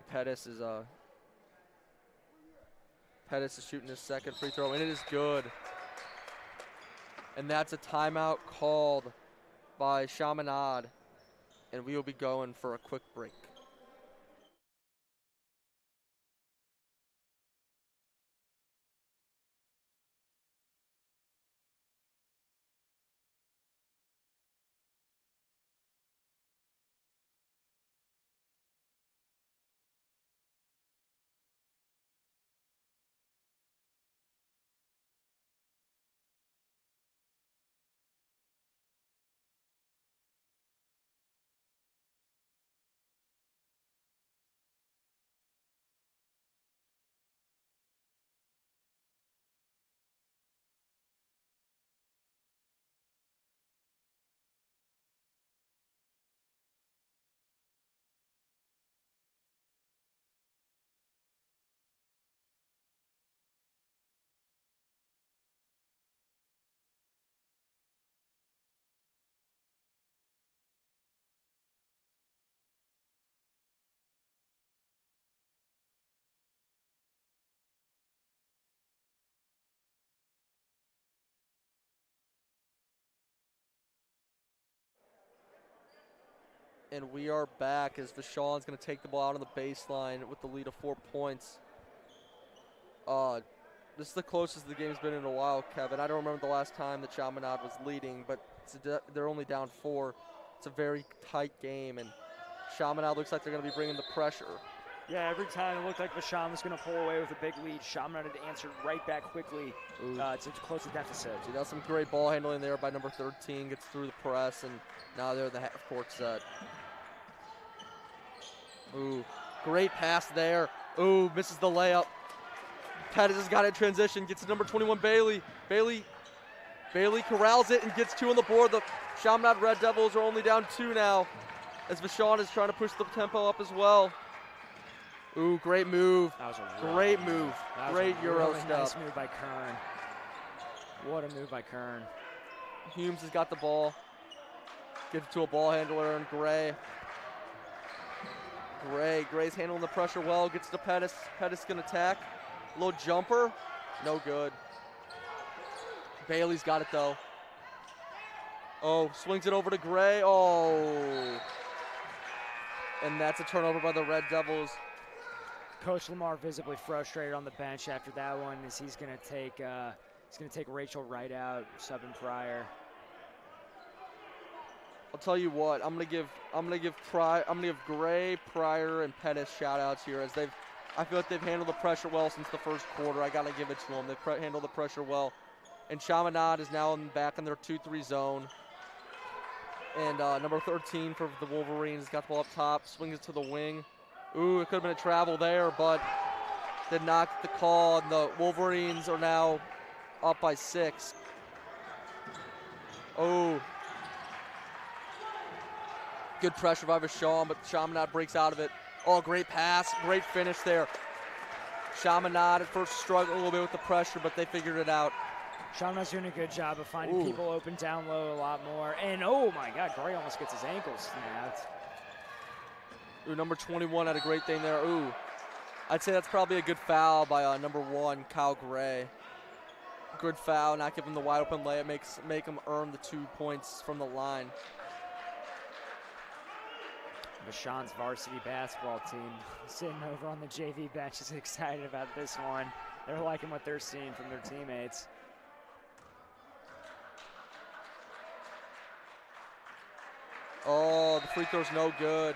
Speaker 1: Pettis is shooting his second free throw, and it is good. And that's a timeout called by Chaminade. And we will be going for a quick break. And we are back as Vashon's going to take the ball out on the baseline with the lead of 4 points. This is the closest the game's been in a while, Kevin. I don't remember the last time that Chaminade was leading, but they're only down 4. It's a very tight game, and Chaminade looks like they're going to be bringing the pressure.
Speaker 2: Yeah, every time it looked like Vashon was going to pull away with a big lead, Chaminade had answered right back quickly to close the deficit.
Speaker 1: See, that's some great ball handling there by number 13. Gets through the press, and now they're in the half-court set. Ooh, great pass there. Ooh, misses the layup. Pettis has got it in transition, gets to number 21, Bailey. Bailey corrals it and gets 2 on the board. The Chaminade Red Devils are only down 2 now, as Vashon is trying to push the tempo up as well. Ooh, great move.
Speaker 2: That was a
Speaker 1: great move. Great Euro
Speaker 2: really
Speaker 1: step.
Speaker 2: Nice move by Kern. What a move by Kern.
Speaker 1: Humes has got the ball. Gives it to a ball handler and Gray. Gray's handling the pressure well. Gets to Pettis. Pettis can attack. Little jumper. No good. Bailey's got it though. Oh, swings it over to Gray. Oh. And that's a turnover by the Red Devils.
Speaker 2: Coach Lamar visibly frustrated on the bench after that one, as he's going to take Rachel Wright out, subbing Pryor.
Speaker 1: I'll tell you what, I'm gonna give Gray, Pryor, and Pettis shout-outs here, as I feel like they've handled the pressure well since the first quarter. I gotta give it to them. They've handled the pressure well. And Chaminade is now back in their 2-3 zone. And number 13 for the Wolverines got the ball up top, swings it to the wing. Ooh, it could have been a travel there, but did not get the call, and the Wolverines are now up by 6. Oh. Good pressure by Vashon, but Chaminade breaks out of it. Oh, great pass, great finish there. Chaminade at first struggled a little bit with the pressure, but they figured it out.
Speaker 2: Chaminade's doing a good job of finding people open down low a lot more. And oh my God, Gray almost gets his ankle snapped.
Speaker 1: Ooh, number 21 had a great thing there. Ooh, I'd say that's probably a good foul by number 1, Kyle Gray. Good foul, not give him the wide open layup, make him earn the 2 points from the line.
Speaker 2: Vashon's varsity basketball team sitting over on the JV bench is excited about this one. They're liking what they're seeing from their teammates.
Speaker 1: Oh, the free throw's no good.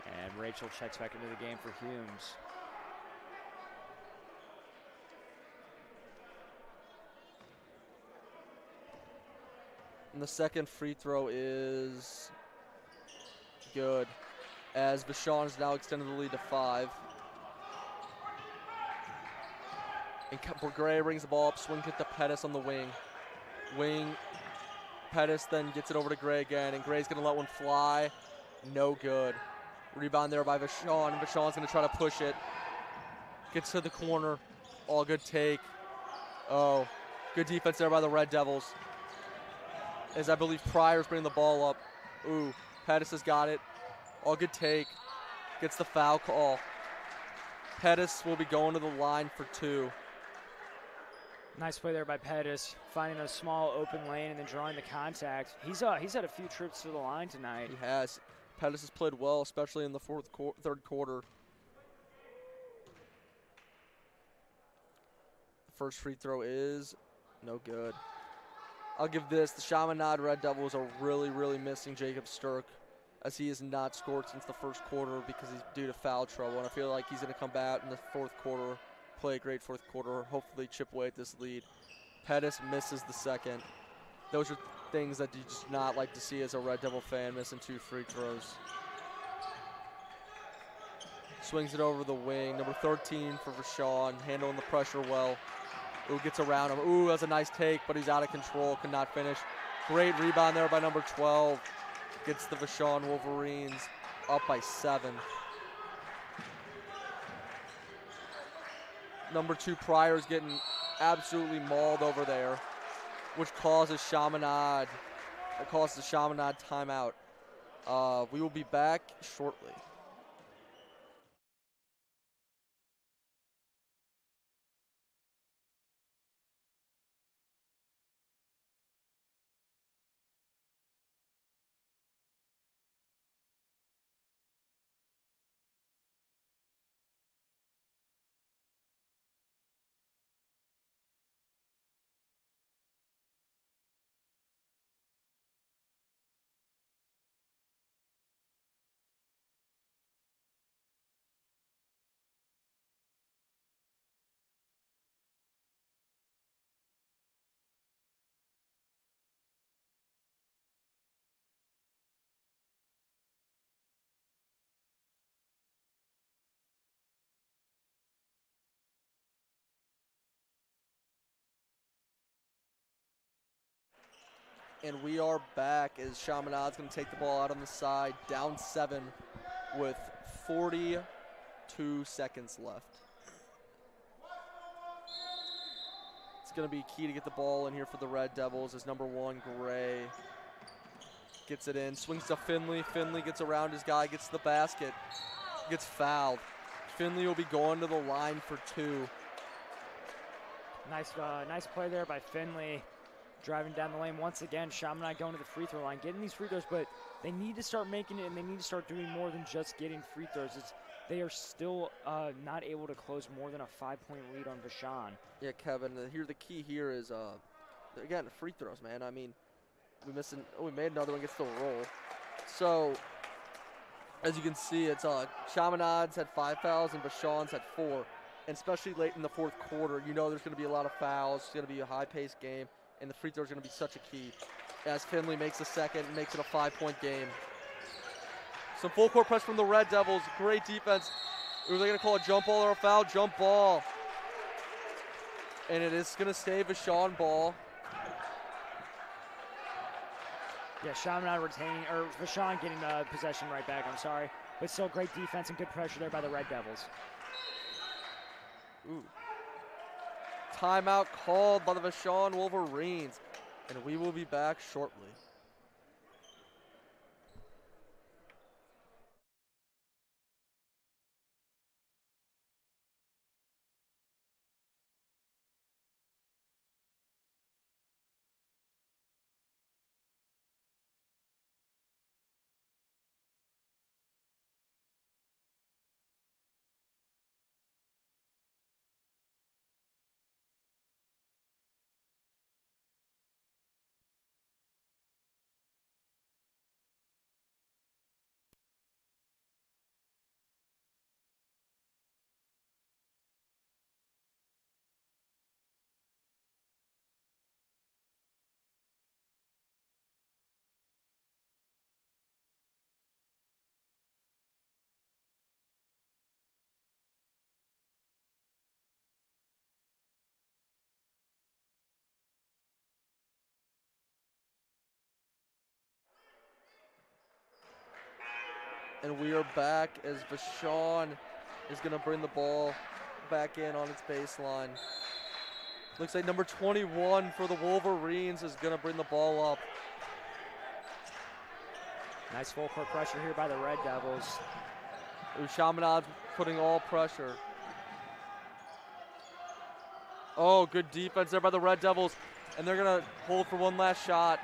Speaker 2: And Rachel checks back into the game for Humes.
Speaker 1: And the second free throw is good, as Vashon has now extended the lead to 5. And Gray brings the ball up, swings it to Pettis on the wing. Pettis then gets it over to Gray again, and Gray's going to let one fly. No good. Rebound there by Vashon, and Vashon's going to try to push it. Gets to the corner. All good take. Oh, good defense there by the Red Devils, as I believe Pryor's bringing the ball up. Ooh, Pettis has got it. All good take. Gets the foul call. Pettis will be going to the line for 2.
Speaker 2: Nice play there by Pettis, finding a small open lane and then drawing the contact. He's had a few trips to the line tonight.
Speaker 1: He has. Pettis has played well, especially in the third quarter. The first free throw is no good. I'll give this. The Chaminade Red Devils are really, really missing Jacob Sturck, as he has not scored since the first quarter because he's due to foul trouble. And I feel like he's going to come back in the fourth quarter, play a great fourth quarter, hopefully chip away at this lead. Pettis misses the second. Those are things that you just not like to see as a Red Devil fan, missing 2 free throws. Swings it over the wing. Number 13 for Vashon, handling the pressure well. Ooh, gets around him. Ooh, that's a nice take, but he's out of control, could not finish. Great rebound there by number 12. Gets the Vashon Wolverines up by 7. Number 2 Pryor's getting absolutely mauled over there, which causes Chaminade, timeout. We will be back shortly. And we are back as Chaminade's going to take the ball out on the side, down 7 with 42 seconds left. It's going to be key to get the ball in here for the Red Devils as number 1, Gray, gets it in, swings to Finley. Finley gets around his guy, gets to the basket, gets fouled. Finley will be going to the line for 2.
Speaker 2: Nice play there by Finley. Driving down the lane once again. Chaminade going to the free throw line, getting these free throws, but they need to start making it, and they need to start doing more than just getting free throws. They are still not able to close more than a 5-point lead on Vashon.
Speaker 1: Yeah, Kevin, the key here is, again, free throws, man. I mean, we made another one, gets the roll. So, as you can see, it's Chaminade's had 5 fouls and Vashon's had 4. And especially late in the fourth quarter, you know there's going to be a lot of fouls. It's going to be a high-paced game, and the free throw is going to be such a key. As Finley makes the second, makes it a 5-point game. Some full court press from the Red Devils. Great defense. Are they going to call a jump ball or a foul? Jump ball. And it is going to stay Vashon ball.
Speaker 2: Yeah, Chaminade retaining, or Vashon getting possession right back, I'm sorry. But still great defense and good pressure there by the Red Devils.
Speaker 1: Ooh. Timeout called by the Vashon Wolverines. And we will be back shortly. And we are back as Vashon is going to bring the ball back in on its baseline. Looks like number 21 for the Wolverines is going to bring the ball up.
Speaker 2: Nice full court pressure here by the Red Devils.
Speaker 1: Chaminade putting all pressure. Oh, good defense there by the Red Devils. And they're going to hold for one last shot.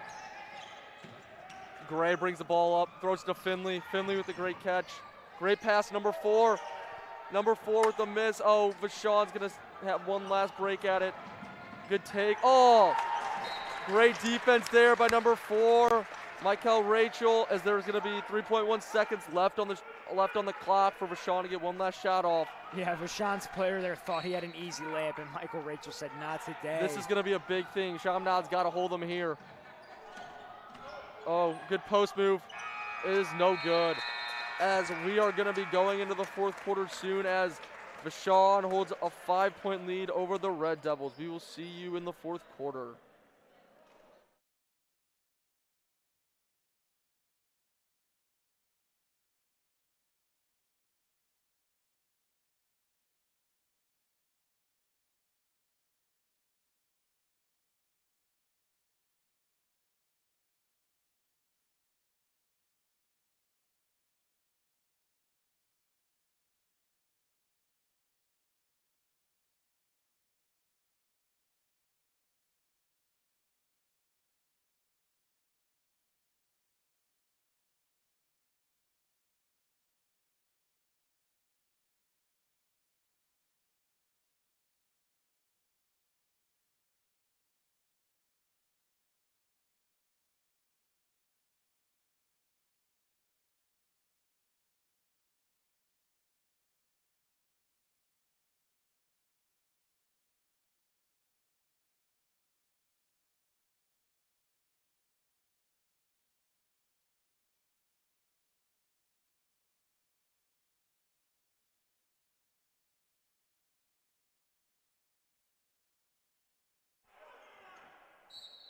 Speaker 1: Gray brings the ball up, throws it to Finley. Finley with the great catch. Great pass, number 4. Number 4 with the miss. Oh, Vashon's going to have one last break at it. Good take. Oh, great defense there by number 4, Michael Rachel, as there's going to be 3.1 seconds left on the clock for Vashon to get one last shot off.
Speaker 2: Yeah, Vashon's player there thought he had an easy layup, and Michael Rachel said, not today.
Speaker 1: This is going to be a big thing. Chaminade's got to hold them here. Oh, good post move. It is no good. As we are going to be going into the fourth quarter soon as Vashon holds a 5-point lead over the Red Devils. We will see you in the fourth quarter.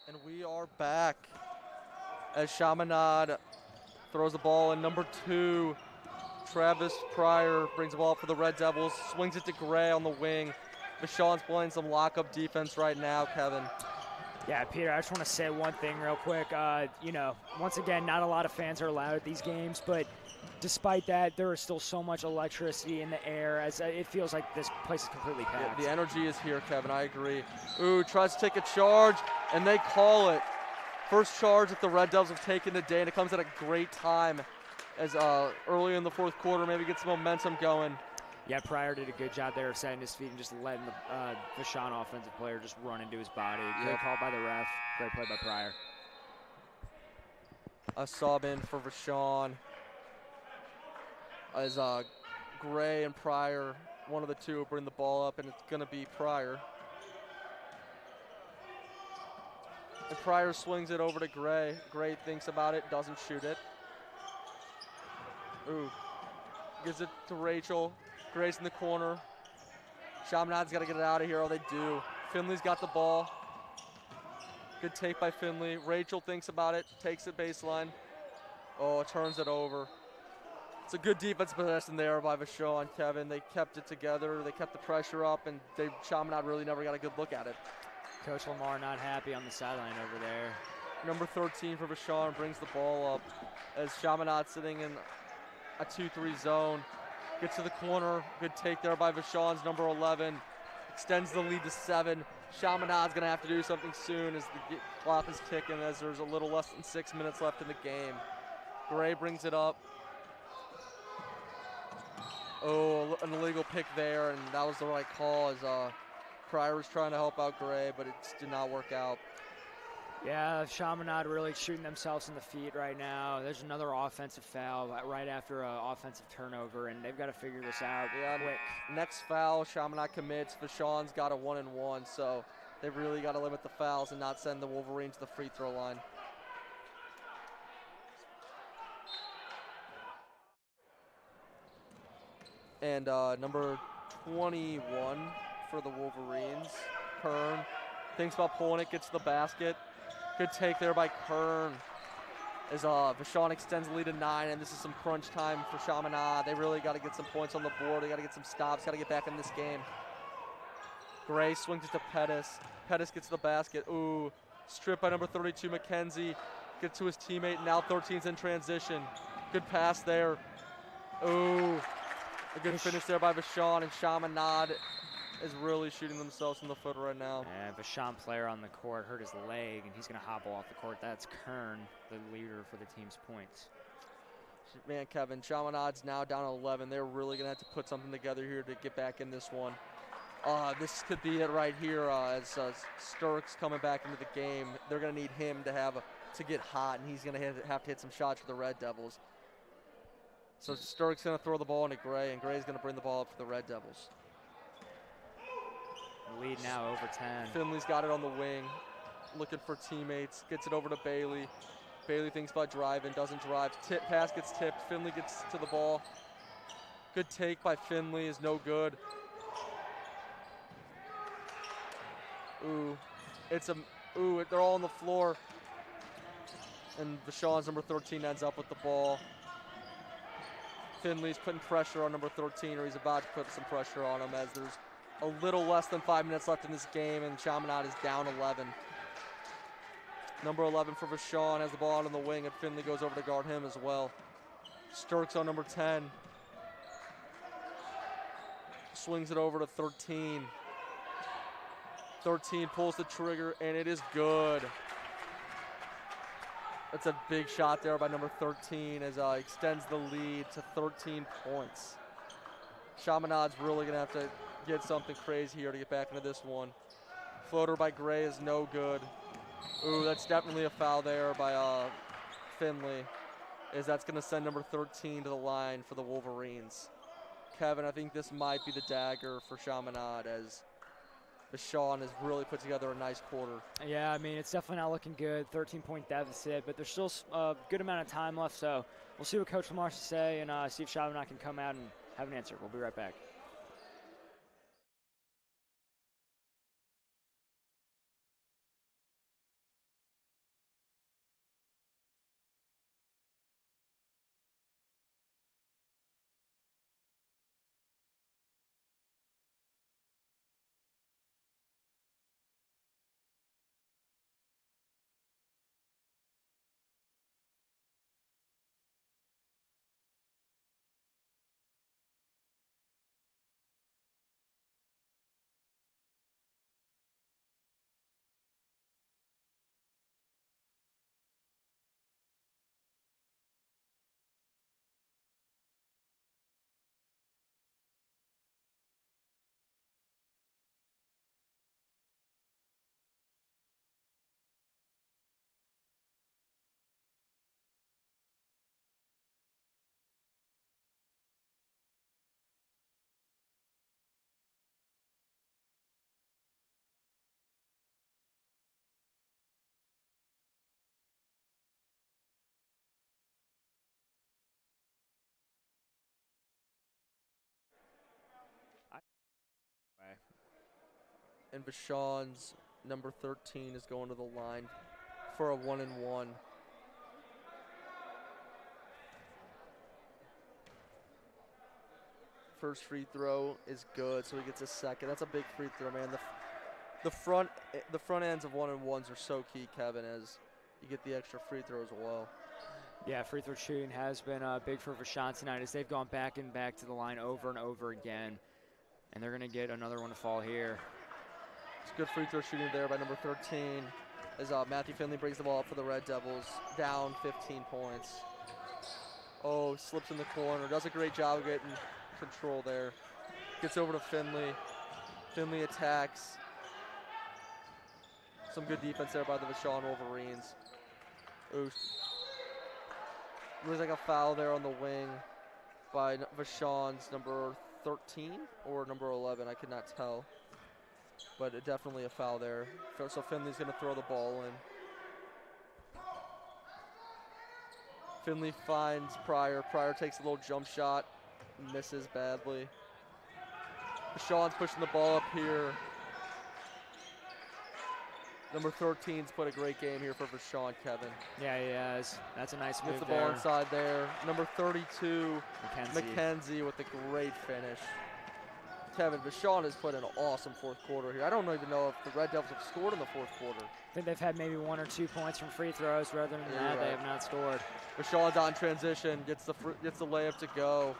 Speaker 1: And we are back as Chaminade throws the ball in. Number 2, Travis Pryor brings the ball up for the Red Devils, swings it to Gray on the wing. Vashon's playing some lockup defense right now, Kevin.
Speaker 2: Yeah, Peter, I just want to say one thing real quick. Once again, not a lot of fans are allowed at these games, but despite that, there is still so much electricity in the air as it feels like this place is completely packed.
Speaker 1: Yeah, the energy is here, Kevin. I agree. Ooh, tries to take a charge, and they call it. First charge that the Red Devils have taken today, and it comes at a great time as early in the fourth quarter, maybe get some momentum going.
Speaker 2: Yeah, Pryor did a good job there of setting his feet and just letting the Vashon offensive player just run into his body. Great call by the ref. Great play by Pryor.
Speaker 1: A sub in for Vashon as Gray and Pryor, one of the two, will bring the ball up, and it's going to be Pryor. And Pryor swings it over to Gray. Gray thinks about it, doesn't shoot it. Ooh, gives it to Rachel. Gray's in the corner. Chaminade's got to get it out of here. Oh, they do. Finley's got the ball. Good take by Finley. Rachel thinks about it, takes it baseline. Oh, turns it over. It's a good defense possession there by Vashon, Kevin. They kept it together. They kept the pressure up, and Chaminade really never got a good look at it.
Speaker 2: Coach Lamar not happy on the sideline over there.
Speaker 1: Number 13 for Vashon brings the ball up as Chaminade sitting in a 2-3 zone. Gets to the corner. Good take there by Vashon's number 11. Extends the lead to 7. Chaminade's going to have to do something soon as the clock is ticking, as there's a little less than 6 minutes left in the game. Gray brings it up. Oh, an illegal pick there, and that was the right call as Pryor was trying to help out Gray, but it just did not work out.
Speaker 2: Yeah, Chaminade really shooting themselves in the feet right now. There's another offensive foul right after an offensive turnover, and they've got to figure this out quick.
Speaker 1: Next foul, Chaminade commits. Vashon's got a 1-and-1, so they've really got to limit the fouls and not send the Wolverines to the free throw line. And number 21 for the Wolverines, Kern, thinks about pulling it, gets to the basket. Good take there by Kern as Vashon extends the lead to 9, and this is some crunch time for Chaminade. They really got to get some points on the board. They got to get some stops, got to get back in this game. Gray swings it to Pettis. Pettis gets to the basket. Ooh, stripped by number 32, McKenzie. Gets to his teammate, now 13's in transition. Good pass there. Ooh, a good finish there by Vashon, and Chaminade is really shooting themselves in the foot right now.
Speaker 2: And Vashon player on the court hurt his leg, and he's going to hobble off the court. That's Kern, the leader for the team's points.
Speaker 1: Man, Kevin, Chaminade's now down 11. They're really going to have to put something together here to get back in this one. This could be it right here as Sturck's coming back into the game. They're going to need him to get hot, and he's going to have to hit some shots for the Red Devils. So Sturck's going to throw the ball into Gray, and Gray's going to bring the ball up for the Red Devils.
Speaker 2: Lead now over 10.
Speaker 1: Finley's got it on the wing, looking for teammates. Gets it over to Bailey. Bailey thinks about driving, doesn't drive. Pass gets tipped. Finley gets to the ball. Good take by Finley is no good. Ooh, they're all on the floor. And Vashon's number 13 ends up with the ball. Finley's putting pressure on number 13, or he's about to put some pressure on him as there's a little less than 5 minutes left in this game, and Chaminade is down 11. Number 11 for Vashon has the ball out on the wing, and Finley goes over to guard him as well. Sturck's on number 10. Swings it over to 13. 13 pulls the trigger, and it is good. That's a big shot there by number 13 as extends the lead to 13 points. Chaminade's really going to have to get something crazy here to get back into this one. Floater by Gray is no good. Ooh, that's definitely a foul there by Finley, as that's going to send number 13 to the line for the Wolverines. Kevin, I think this might be the dagger for Chaminade as Vashon has really put together a nice quarter.
Speaker 2: Yeah, I mean, it's definitely not looking good. 13-point deficit, but there's still a good amount of time left, so we'll see what Coach Lamar has to say and see if Chaminade can come out and have an answer. We'll be right back.
Speaker 1: And Vashon's number 13 is going to the line for a 1-and-1. First free throw is good, so he gets a second. That's a big free throw, man. The front ends of 1-and-1s are so key, Kevin, as you get the extra free throw as well.
Speaker 2: Yeah, free throw shooting has been big for Vashon tonight as they've gone back and back to the line over and over again. And they're going to get another one to fall here.
Speaker 1: It's good free throw shooting there by number 13 as Matthew Finley brings the ball up for the Red Devils, down 15 points. Oh, slips in the corner. Does a great job of getting control there. Gets over to Finley. Finley attacks. Some good defense there by the Vashon Wolverines. Ooh. Looks like a foul there on the wing by Vashon's number 13 or number 11. I could not tell. But definitely a foul there. So Finley's going to throw the ball in. Finley finds Pryor. Pryor takes a little jump shot. Misses badly. Vashon's pushing the ball up here. Number 13's put a great game here for Vashon, Kevin.
Speaker 2: Yeah, he has. That's a nice move.
Speaker 1: Gets the ball inside there. Number 32, McKenzie with a great finish. Kevin, Vashon has put in an awesome fourth quarter here. I don't even know if the Red Devils have scored in the fourth quarter.
Speaker 2: I think they've had maybe 1 or 2 points from free throws. Rather than that, they have not scored.
Speaker 1: Vashon's on transition, gets the layup to go,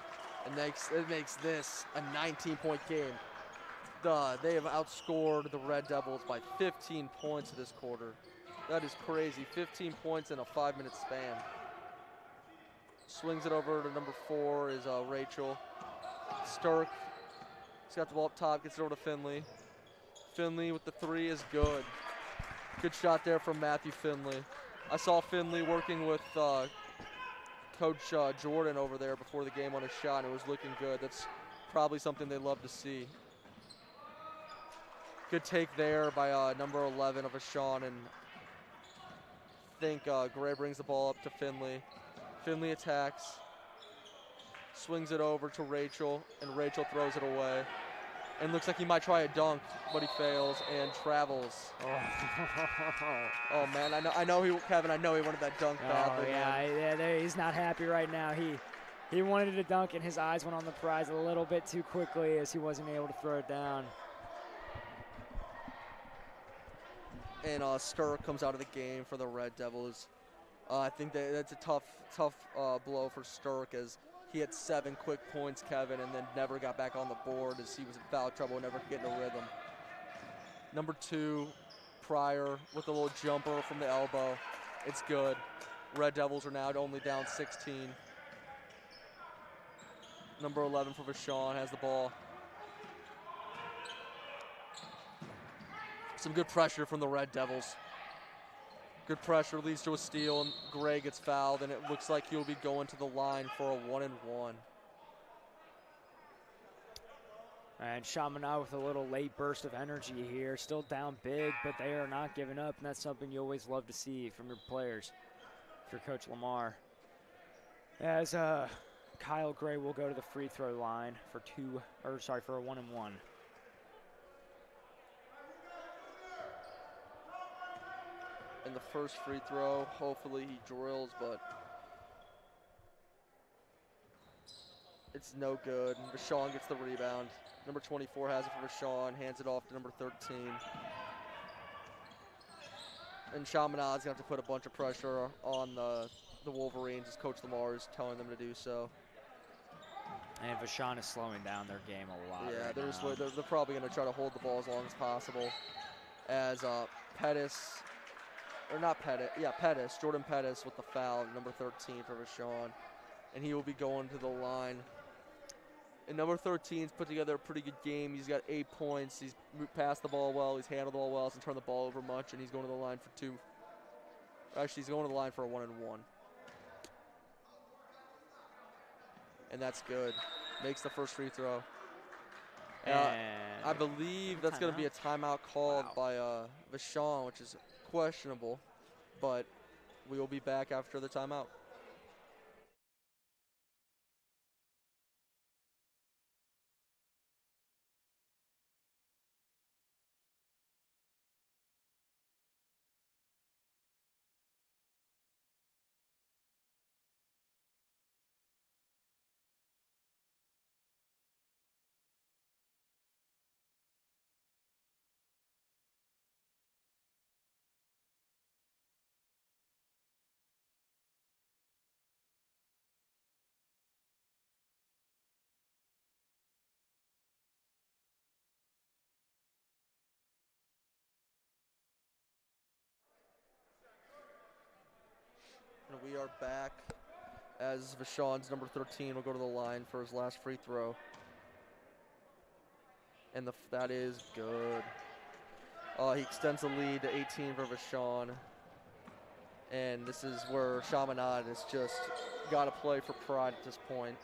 Speaker 1: and it makes this a 19-point game. They have outscored the Red Devils by 15 points this quarter. That is crazy. 15 points in a 5-minute span. Swings it over to number 4 is Rachel. Sturck. He's got the ball up top, gets it over to Finley. Finley with the 3 is good. Good shot there from Matthew Finley. I saw Finley working with Coach Jordan over there before the game on his shot, and it was looking good. That's probably something they love to see. Good take there by number 11 of Vashon, and I think Gray brings the ball up to Finley. Finley attacks, swings it over to Rachel, and Rachel throws it away. And looks like he might try a dunk, but he fails and travels. Oh man, I know Kevin, I know he wanted that dunk badly.
Speaker 2: Yeah, he's not happy right now. He wanted to dunk, and his eyes went on the prize a little bit too quickly as he wasn't able to throw it down.
Speaker 1: And Sturck comes out of the game for the Red Devils. I think that's a tough blow for Sturck, as he had 7 quick points, Kevin, and then never got back on the board as he was in foul trouble, never getting a rhythm. Number 2, Pryor with a little jumper from the elbow. It's good. Red Devils are now only down 16. Number 11 for Vashon has the ball. Some good pressure from the Red Devils. Good pressure leads to a steal, and Gray gets fouled, and it looks like he'll be going to the line for a 1-and-1.
Speaker 2: And Chaminade with a little late burst of energy here. Still down big, but they are not giving up, and that's something you always love to see from your players, for Coach Lamar. As Kyle Gray will go to the free throw line for a 1-and-1.
Speaker 1: And the first free throw, hopefully he drills, but it's no good. Vashon gets the rebound. Number 24 has it for Vashon, hands it off to number 13. And Chaminade's going to have to put a bunch of pressure on the Wolverines, as Coach Lamar is telling them to do so.
Speaker 2: And Vashon is slowing down their game a lot.
Speaker 1: Yeah,
Speaker 2: right
Speaker 1: they're probably going to try to hold the ball as long as possible. As Pettis, Jordan Pettis with the foul, number 13 for Vashon. And he will be going to the line. And number 13's put together a pretty good game. He's got 8 points. He's passed the ball well. He's handled the ball well. Hasn't turned the ball over much. And he's going to the line for 2. Actually, he's going to the line for a 1-and-1. And that's good. Makes the first free throw.
Speaker 2: And
Speaker 1: I believe that's going to be a timeout called by Vashon, which is questionable. But we will be back after the timeout. And we are back as Vashon's number 13 will go to the line for his last free throw. And that is good. He extends the lead to 18 for Vashon. And this is where Chaminade has just got to play for pride at this point.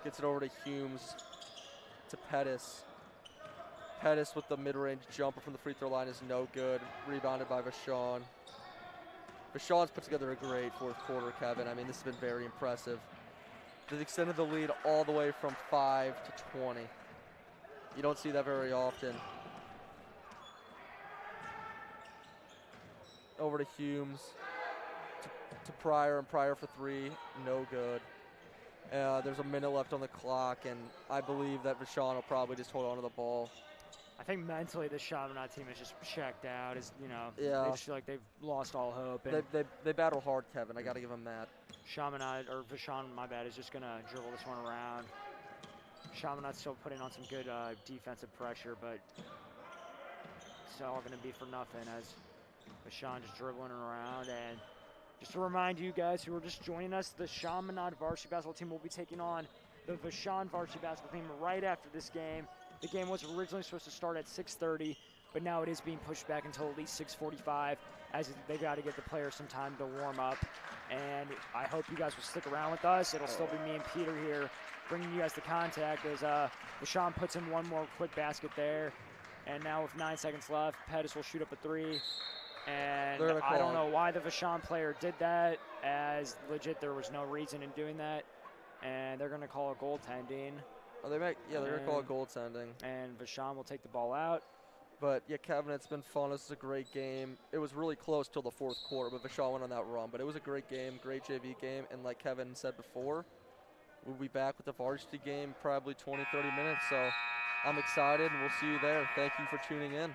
Speaker 1: Gets it over to Humes, to Pettis. Pettis with the mid-range jumper from the free throw line is no good. Rebounded by Vashon. Vashon's put together a great fourth quarter, Kevin. I mean, this has been very impressive. They've extended the lead all the way from 5 to 20. You don't see that very often. Over to Humes, to Pryor, and Pryor for three, no good. There's a minute left on the clock, and I believe that Vashon will probably just hold on to the ball.
Speaker 2: I think mentally the Chaminade team is just checked out. They just feel like they've lost all hope. And
Speaker 1: they battle hard, Kevin. I got to give them that.
Speaker 2: Chaminade, or Vashon, my bad, is just going to dribble this one around. Chaminade's still putting on some good defensive pressure, but it's all going to be for nothing as Vashon just dribbling around. And just to remind you guys who are just joining us, the Chaminade varsity basketball team will be taking on the Vashon varsity basketball team right after this game. The game was originally supposed to start at 6:30, but now it is being pushed back until at least 6:45 as they got to get the players some time to warm up. And I hope you guys will stick around with us. It'll still be me and Peter here bringing you guys the contact as Vashon puts in one more quick basket there. And now with 9 seconds left, Pettis will shoot up a three. And I don't know why the Vashon player did that, as legit there was no reason in doing that. And they're going to call a goaltending.
Speaker 1: Oh, they're going to call it goaltending.
Speaker 2: And Vashon will take the ball out.
Speaker 1: But, yeah, Kevin, it's been fun. This is a great game. It was really close till the fourth quarter, but Vashon went on that run. But it was a great game, great JV game. And like Kevin said before, we'll be back with the varsity game probably 20, 30 minutes. So I'm excited, and we'll see you there. Thank you for tuning in.